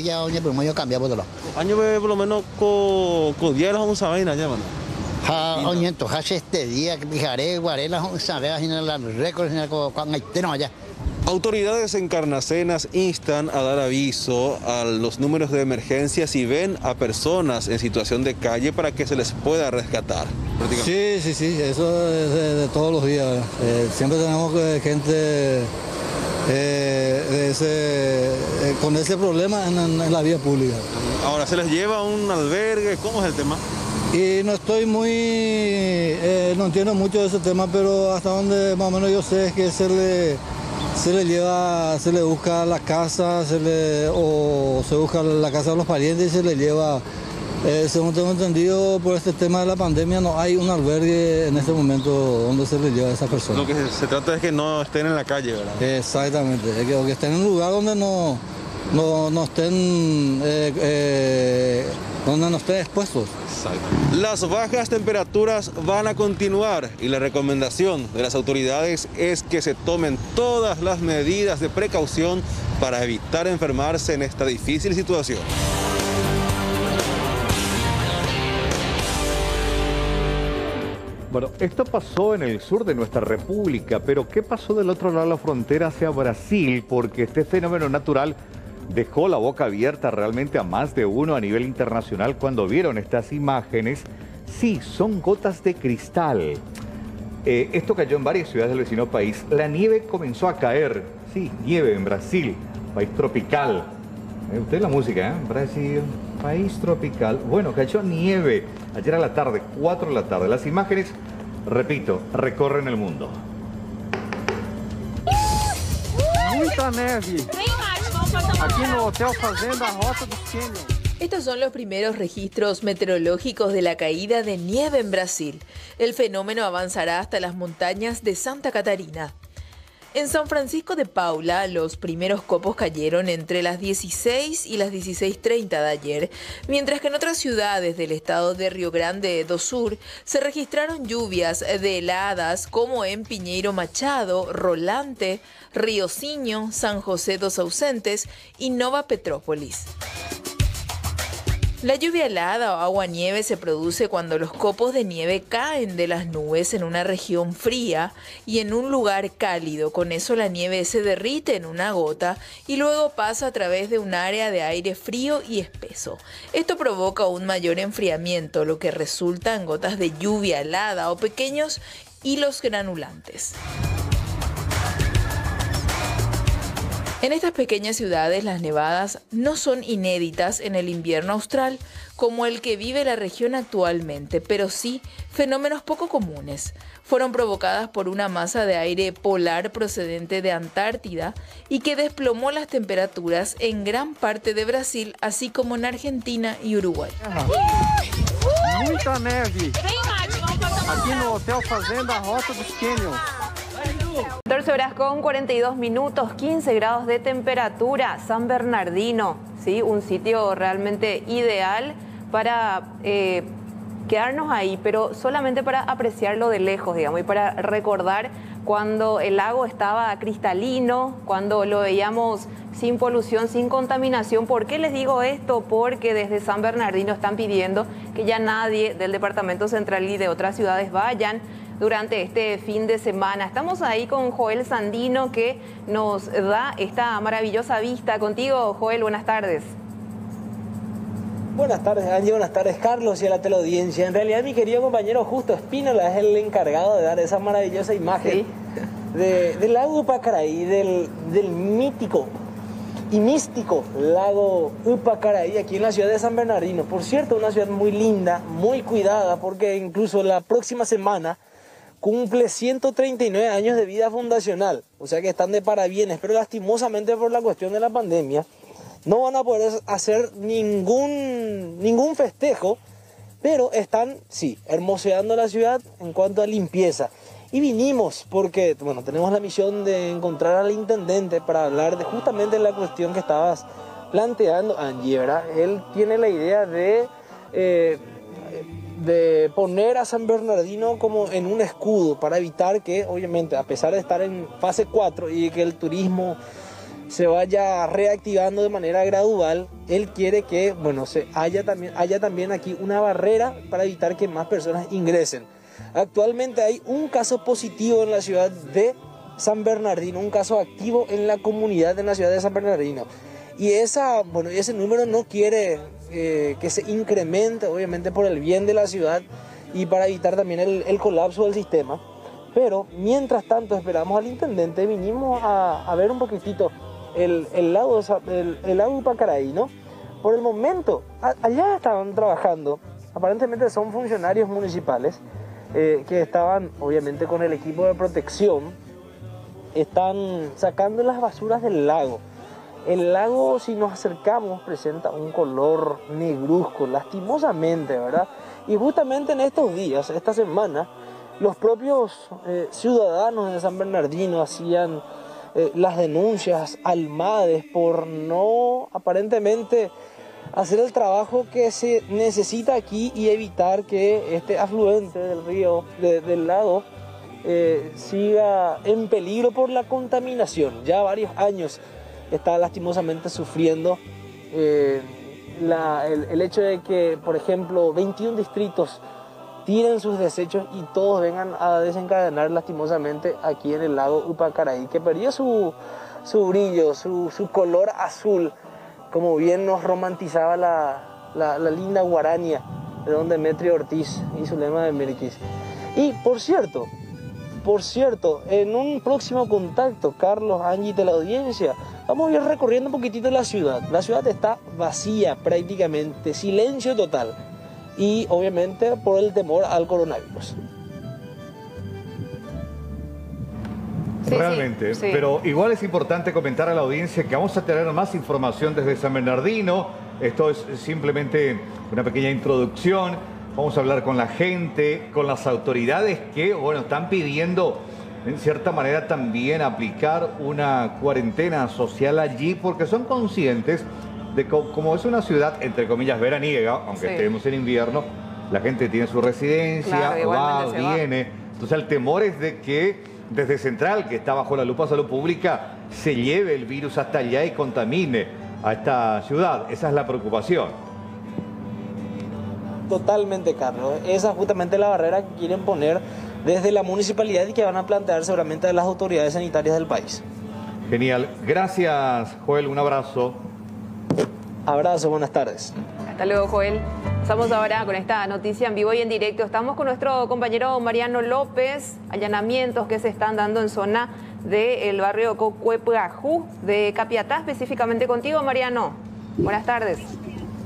ya oye, pero yo cambiar por otro lado. Año por lo menos con 10 vamos a vaina ya, mano. Oye, entonces este día que fijaré, guarela, sabes, en el récord, en el con haiteno allá. Autoridades en Carnacenas instan a dar aviso a los números de emergencia si ven a personas en situación de calle para que se les pueda rescatar. Sí, eso es de todos los días. Siempre tenemos gente con ese problema en la vía pública. Ahora, ¿se les lleva a un albergue? ¿Cómo es el tema? Y no estoy no entiendo mucho de ese tema, pero hasta donde más o menos yo sé es que se le lleva, se le busca la casa, o se busca la casa de los parientes y se le lleva, según tengo entendido, por este tema de la pandemia no hay un albergue en este momento donde se le lleva a esas personas. Lo que se trata es que no estén en la calle, ¿verdad? Exactamente, que estén en un lugar donde no estén expuestos. Exacto. Las bajas temperaturas van a continuar y la recomendación de las autoridades es que se tomen todas las medidas de precaución para evitar enfermarse en esta difícil situación. Bueno, esto pasó en el sur de nuestra república, pero ¿qué pasó del otro lado de la frontera hacia Brasil? Porque este fenómeno natural dejó la boca abierta realmente a más de uno a nivel internacional cuando vieron estas imágenes. Sí, son gotas de cristal. Esto cayó en varias ciudades del vecino país. La nieve comenzó a caer. Sí, nieve en Brasil, país tropical. Usted la música, ¿eh? Brasil, país tropical. Bueno, cayó nieve ayer a la tarde, 4 de la tarde. Las imágenes, repito, recorren el mundo. Muita neve. Aquí en el Hotel Fazenda Rota dos Canyons. Estos son los primeros registros meteorológicos de la caída de nieve en Brasil. El fenómeno avanzará hasta las montañas de Santa Catarina. En San Francisco de Paula, los primeros copos cayeron entre las 16 y las 16:30 de ayer, mientras que en otras ciudades del estado de Rio Grande do Sur se registraron lluvias de heladas como en Pinheiro Machado, Rolante, Riozinho, San José dos Ausentes y Nova Petrópolis. La lluvia helada o agua-nieve se produce cuando los copos de nieve caen de las nubes en una región fría y en un lugar cálido. Con eso la nieve se derrite en una gota y luego pasa a través de un área de aire frío y espeso. Esto provoca un mayor enfriamiento, lo que resulta en gotas de lluvia helada o pequeños hilos granulantes. En estas pequeñas ciudades, las nevadas no son inéditas en el invierno austral, como el que vive la región actualmente, pero sí fenómenos poco comunes. Fueron provocadas por una masa de aire polar procedente de Antártida y que desplomó las temperaturas en gran parte de Brasil, así como en Argentina y Uruguay. Muita neve. Aquí en el Hotel Fazenda Rota dos Canyons. 14 horas con 42 minutos, 15 grados de temperatura. San Bernardino, ¿sí? Un sitio realmente ideal para quedarnos ahí, pero solamente para apreciarlo de lejos, digamos, y para recordar cuando el lago estaba cristalino, cuando lo veíamos sin polución, sin contaminación. ¿Por qué les digo esto? Porque desde San Bernardino están pidiendo que ya nadie del Departamento Central y de otras ciudades vayan durante este fin de semana. Estamos ahí con Joel Sandino, que nos da esta maravillosa vista. Contigo, Joel, buenas tardes. Buenas tardes, Angie, buenas tardes, Carlos, y a la teleaudiencia. En realidad, mi querido compañero Justo Espínola es el encargado de dar esa maravillosa imagen del lago Upacaraí, del mítico y místico lago Upacaraí, aquí en la ciudad de San Bernardino. Por cierto, una ciudad muy linda, muy cuidada, porque incluso la próxima semana cumple 139 años de vida fundacional, o sea que están de parabienes, pero lastimosamente por la cuestión de la pandemia no van a poder hacer ningún festejo, pero están, sí, hermoseando la ciudad en cuanto a limpieza. Y vinimos porque, bueno, tenemos la misión de encontrar al intendente para hablar de justamente la cuestión que estabas planteando, Angie, ¿verdad? Él tiene la idea de de poner a San Bernardino como en un escudo para evitar que, obviamente, a pesar de estar en fase 4 y que el turismo se vaya reactivando de manera gradual, él quiere que, bueno, haya también aquí una barrera para evitar que más personas ingresen. Actualmente hay un caso positivo en la ciudad de San Bernardino, un caso activo en la comunidad en la ciudad de San Bernardino. Y ese número no quiere que se incremente, obviamente por el bien de la ciudad y para evitar también el colapso del sistema. Pero mientras tanto esperamos al intendente, vinimos a ver un poquitito el lago Upacaraí, ¿no? Por el momento, allá estaban trabajando, aparentemente son funcionarios municipales que estaban obviamente con el equipo de protección, están sacando las basuras del lago. El lago, si nos acercamos, presenta un color negruzco, lastimosamente, ¿verdad? Y justamente en estos días, esta semana, los propios ciudadanos de San Bernardino hacían las denuncias al MADES por no, aparentemente, hacer el trabajo que se necesita aquí y evitar que este afluente del río, del lago, siga en peligro por la contaminación. Ya varios años está lastimosamente sufriendo el hecho de que, por ejemplo, 21 distritos tiren sus desechos y todos vengan a desencadenar lastimosamente aquí en el lago Upacaraí, que perdió su brillo, su color azul, como bien nos romantizaba la linda Guarania de don Demetrio Ortiz y Zulema de Mirquis. Y por cierto, en un próximo contacto, Carlos, Angie, de la audiencia, vamos a ir recorriendo un poquitito la ciudad. La ciudad está vacía prácticamente, silencio total. Y obviamente por el temor al coronavirus. Realmente, sí. Pero igual es importante comentar a la audiencia que vamos a tener más información desde San Bernardino. Esto es simplemente una pequeña introducción. Vamos a hablar con la gente, con las autoridades que, bueno, están pidiendo en cierta manera también aplicar una cuarentena social allí porque son conscientes de que como es una ciudad, entre comillas, veraniega, aunque estemos en invierno, la gente tiene su residencia, va, viene. Entonces el temor es de que desde Central, que está bajo la lupa de salud pública, se lleve el virus hasta allá y contamine a esta ciudad. Esa es la preocupación. Totalmente, Carlos. Esa es justamente la barrera que quieren poner desde la municipalidad y que van a plantear seguramente a las autoridades sanitarias del país. Genial. Gracias, Joel. Un abrazo. Abrazo, buenas tardes. Hasta luego, Joel. Estamos ahora con esta noticia en vivo y en directo. Estamos con nuestro compañero Mariano López. Allanamientos que se están dando en zona del barrio Cocuepajú de Capiatá, específicamente contigo, Mariano. Buenas tardes.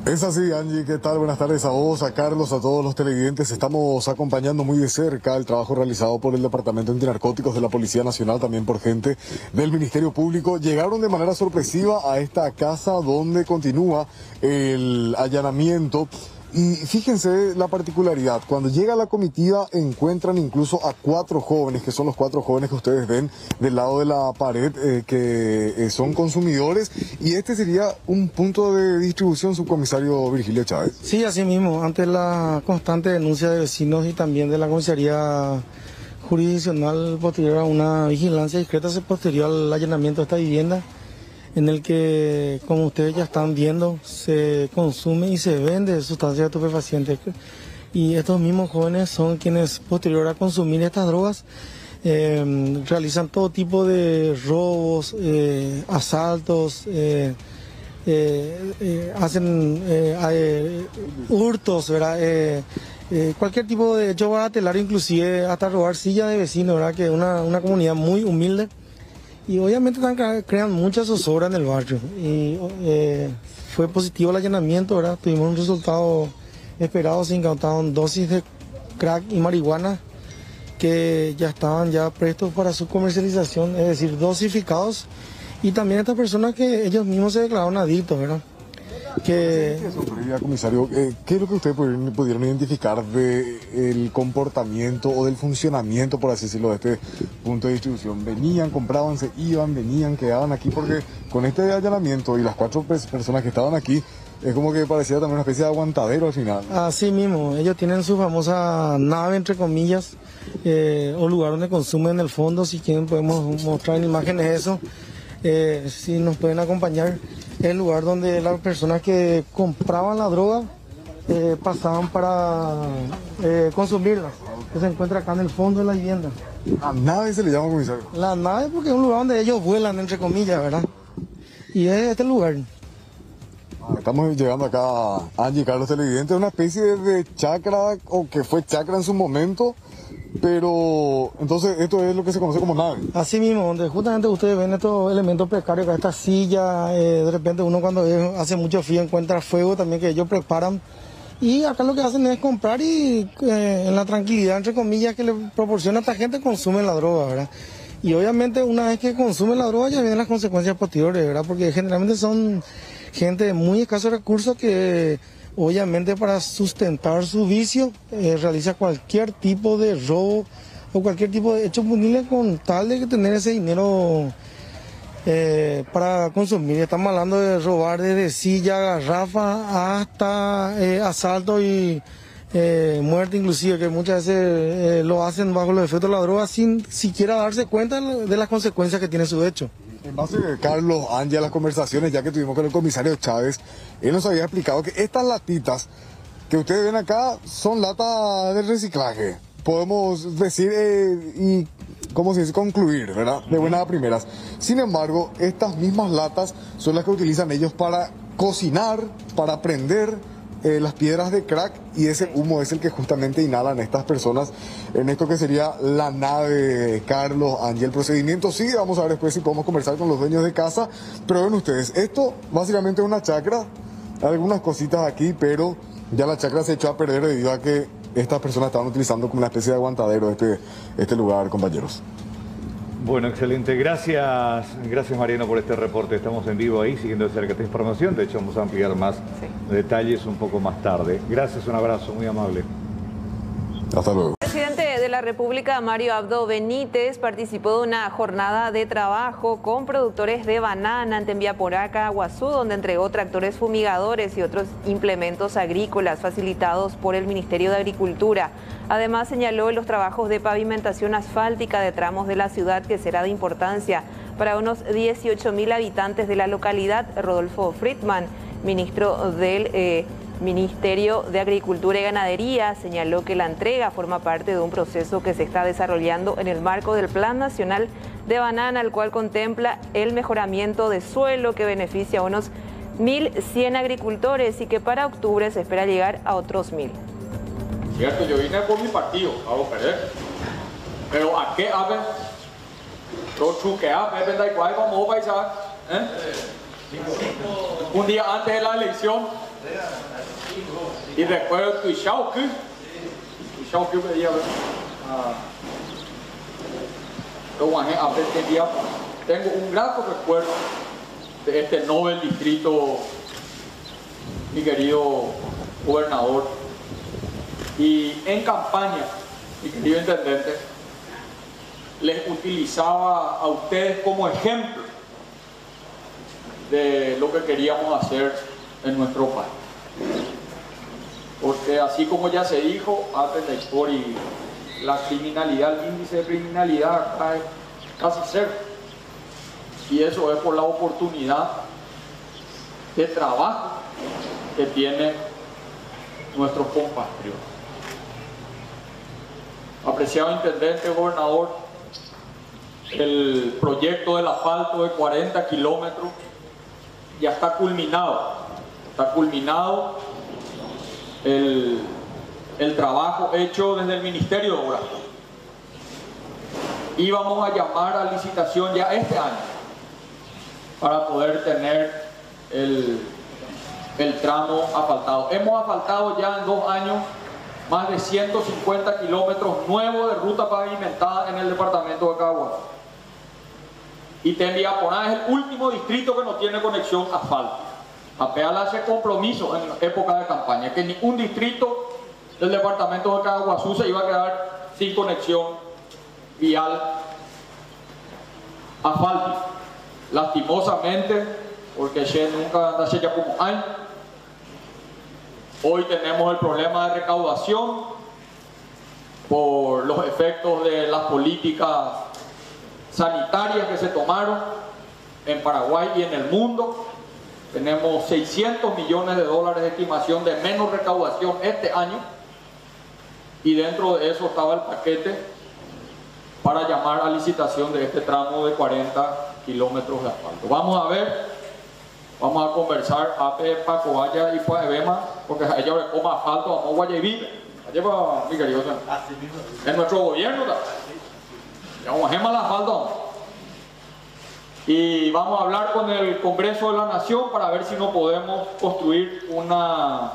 Es así, Angie, ¿qué tal? Buenas tardes a vos, a Carlos, a todos los televidentes. Estamos acompañando muy de cerca el trabajo realizado por el Departamento Antinarcóticos de la Policía Nacional, también por gente del Ministerio Público. Llegaron de manera sorpresiva a esta casa donde continúa el allanamiento. Y fíjense la particularidad, cuando llega la comitiva encuentran incluso a 4 jóvenes, que son los 4 jóvenes que ustedes ven del lado de la pared, que son consumidores, y este sería un punto de distribución, subcomisario Virgilio Chávez. Sí, así mismo, ante la constante denuncia de vecinos y también de la comisaría jurisdiccional posterior a una vigilancia discreta, se posterior al allanamiento de esta vivienda, en el que, como ustedes ya están viendo, se consume y se vende sustancias estupefacientes. Y estos mismos jóvenes son quienes, posterior a consumir estas drogas, realizan todo tipo de robos, asaltos, hacen hurtos, ¿verdad? Cualquier tipo de hecho baratelario, inclusive hasta robar sillas de vecinos, ¿verdad? Que es una comunidad muy humilde. Y obviamente crean mucha zozobra en el barrio. Y fue positivo el allanamiento, ¿verdad? Tuvimos un resultado esperado, se incautaron dosis de crack y marihuana que ya estaban prestos para su comercialización, es decir, dosificados. Y también estas personas que ellos mismos se declararon adictos, ¿verdad? Comisario, ¿qué es lo que ustedes pudieron identificar del comportamiento o del funcionamiento, por así decirlo, de este punto de distribución? ¿Venían, compraban, se iban, venían, quedaban aquí? Porque con este allanamiento y las 4 personas que estaban aquí, Es como que parecía también una especie de aguantadero al final. Así mismo, ellos tienen su famosa nave, entre comillas, o lugar donde consumen el fondo. Si quieren podemos mostrar en imágenes eso, si nos pueden acompañar. El lugar donde las personas que compraban la droga pasaban para consumirla, que se encuentra acá en el fondo de la vivienda. La nave se le llama, comisario. La nave porque es un lugar donde ellos vuelan, entre comillas, ¿verdad? Y es este lugar. Estamos llegando acá, Angie, Carlos televidentes, una especie de chacra, o que fue chacra en su momento, pero entonces esto es lo que se conoce como nave. Así mismo, donde justamente ustedes ven estos elementos precarios, acá esta silla, de repente uno cuando hace mucho frío encuentra fuego también que ellos preparan. Y acá lo que hacen es comprar y en la tranquilidad, entre comillas, que le proporciona a esta gente, consumen la droga, ¿verdad? Y obviamente una vez que consumen la droga ya vienen las consecuencias posteriores, ¿verdad? Porque generalmente son gente de muy escasos recursos que obviamente para sustentar su vicio realiza cualquier tipo de robo o cualquier tipo de hecho punible con tal de tener ese dinero para consumir. Estamos hablando de robar desde silla, garrafa hasta asalto y muerte inclusive, que muchas veces lo hacen bajo los efectos de la droga sin siquiera darse cuenta de las consecuencias que tiene su hecho. En base, Carlos, Angie, a las conversaciones ya que tuvimos con el comisario Chávez, él nos había explicado que estas latitas que ustedes ven acá son latas de reciclaje. Podemos decir y, ¿cómo se dice?, concluir, ¿verdad? De buenas a primeras. Sin embargo, estas mismas latas son las que utilizan ellos para cocinar, para prender las piedras de crack, y ese humo es el que justamente inhalan estas personas en esto que sería la nave. Carlos, Ángel, el procedimiento sigue, vamos a ver después si podemos conversar con los dueños de casa, pero ven ustedes, esto básicamente es una chacra, algunas cositas aquí, pero ya la chacra se echó a perder debido a que estas personas estaban utilizando como una especie de aguantadero este lugar, compañeros. Bueno, excelente. Gracias Mariano por este reporte. Estamos en vivo ahí siguiendo de cerca esta información. De hecho, vamos a ampliar más detalles un poco más tarde. Gracias, un abrazo, muy amable. Hasta luego. El presidente de la República, Mario Abdo Benítez, participó de una jornada de trabajo con productores de banana en Tembiaporaca, Guazú, donde entregó tractores fumigadores y otros implementos agrícolas facilitados por el Ministerio de Agricultura. Además, señaló los trabajos de pavimentación asfáltica de tramos de la ciudad que será de importancia para unos 18.000 habitantes de la localidad. Rodolfo Friedman, ministro del Ministerio de Agricultura y Ganadería, señaló que la entrega forma parte de un proceso que se está desarrollando en el marco del Plan Nacional de Banana, el cual contempla el mejoramiento de suelo que beneficia a unos 1.100 agricultores y que para octubre se espera llegar a otros 1.000. Cierto, yo vine por mi partido, a perder. Pero ¿a qué haber? Vamos a paisar. Un día antes de la elección. Y recuerdo tu Shauku pedía tengo un grato recuerdo de este Nobel distrito, mi querido gobernador. Y en campaña, mi querido intendente, les utilizaba a ustedes como ejemplo de lo que queríamos hacer en nuestro país. Porque así como ya se dijo antes de la historia, la criminalidad, el índice de criminalidad acá es casi cero. Y eso es por la oportunidad de trabajo que tienen nuestros compatriotas. Apreciado intendente, gobernador, el proyecto del asfalto de 40 kilómetros ya está culminado. Está culminado el trabajo hecho desde el Ministerio de Obras. Y vamos a llamar a licitación ya este año para poder tener el tramo asfaltado. Hemos asfaltado ya en 2 años más de 150 kilómetros nuevos de ruta pavimentada en el departamento de Caguas. Y Tembiaporá es el último distrito que no tiene conexión asfáltica. APEAL hace compromiso en época de campaña que ningún distrito del departamento de Caguazú se iba a quedar sin conexión vial asfáltica. Lastimosamente, porque nunca anda ya como años, Hoy tenemos el problema de recaudación por los efectos de las políticas sanitarias que se tomaron en Paraguay y en el mundo. Tenemos 600 millones de dólares de estimación de menos recaudación este año, y dentro de eso estaba el paquete para llamar a licitación de este tramo de 40 kilómetros de asfalto. Vamos a ver, vamos a conversar a Paco Vaya y Puebema, porque a ella le coma asfalto, vamos a Guayaví, lleva mi querido, en nuestro gobierno, vamos a gemar el asfalto. Y vamos a hablar con el Congreso de la Nación para ver si no podemos construir una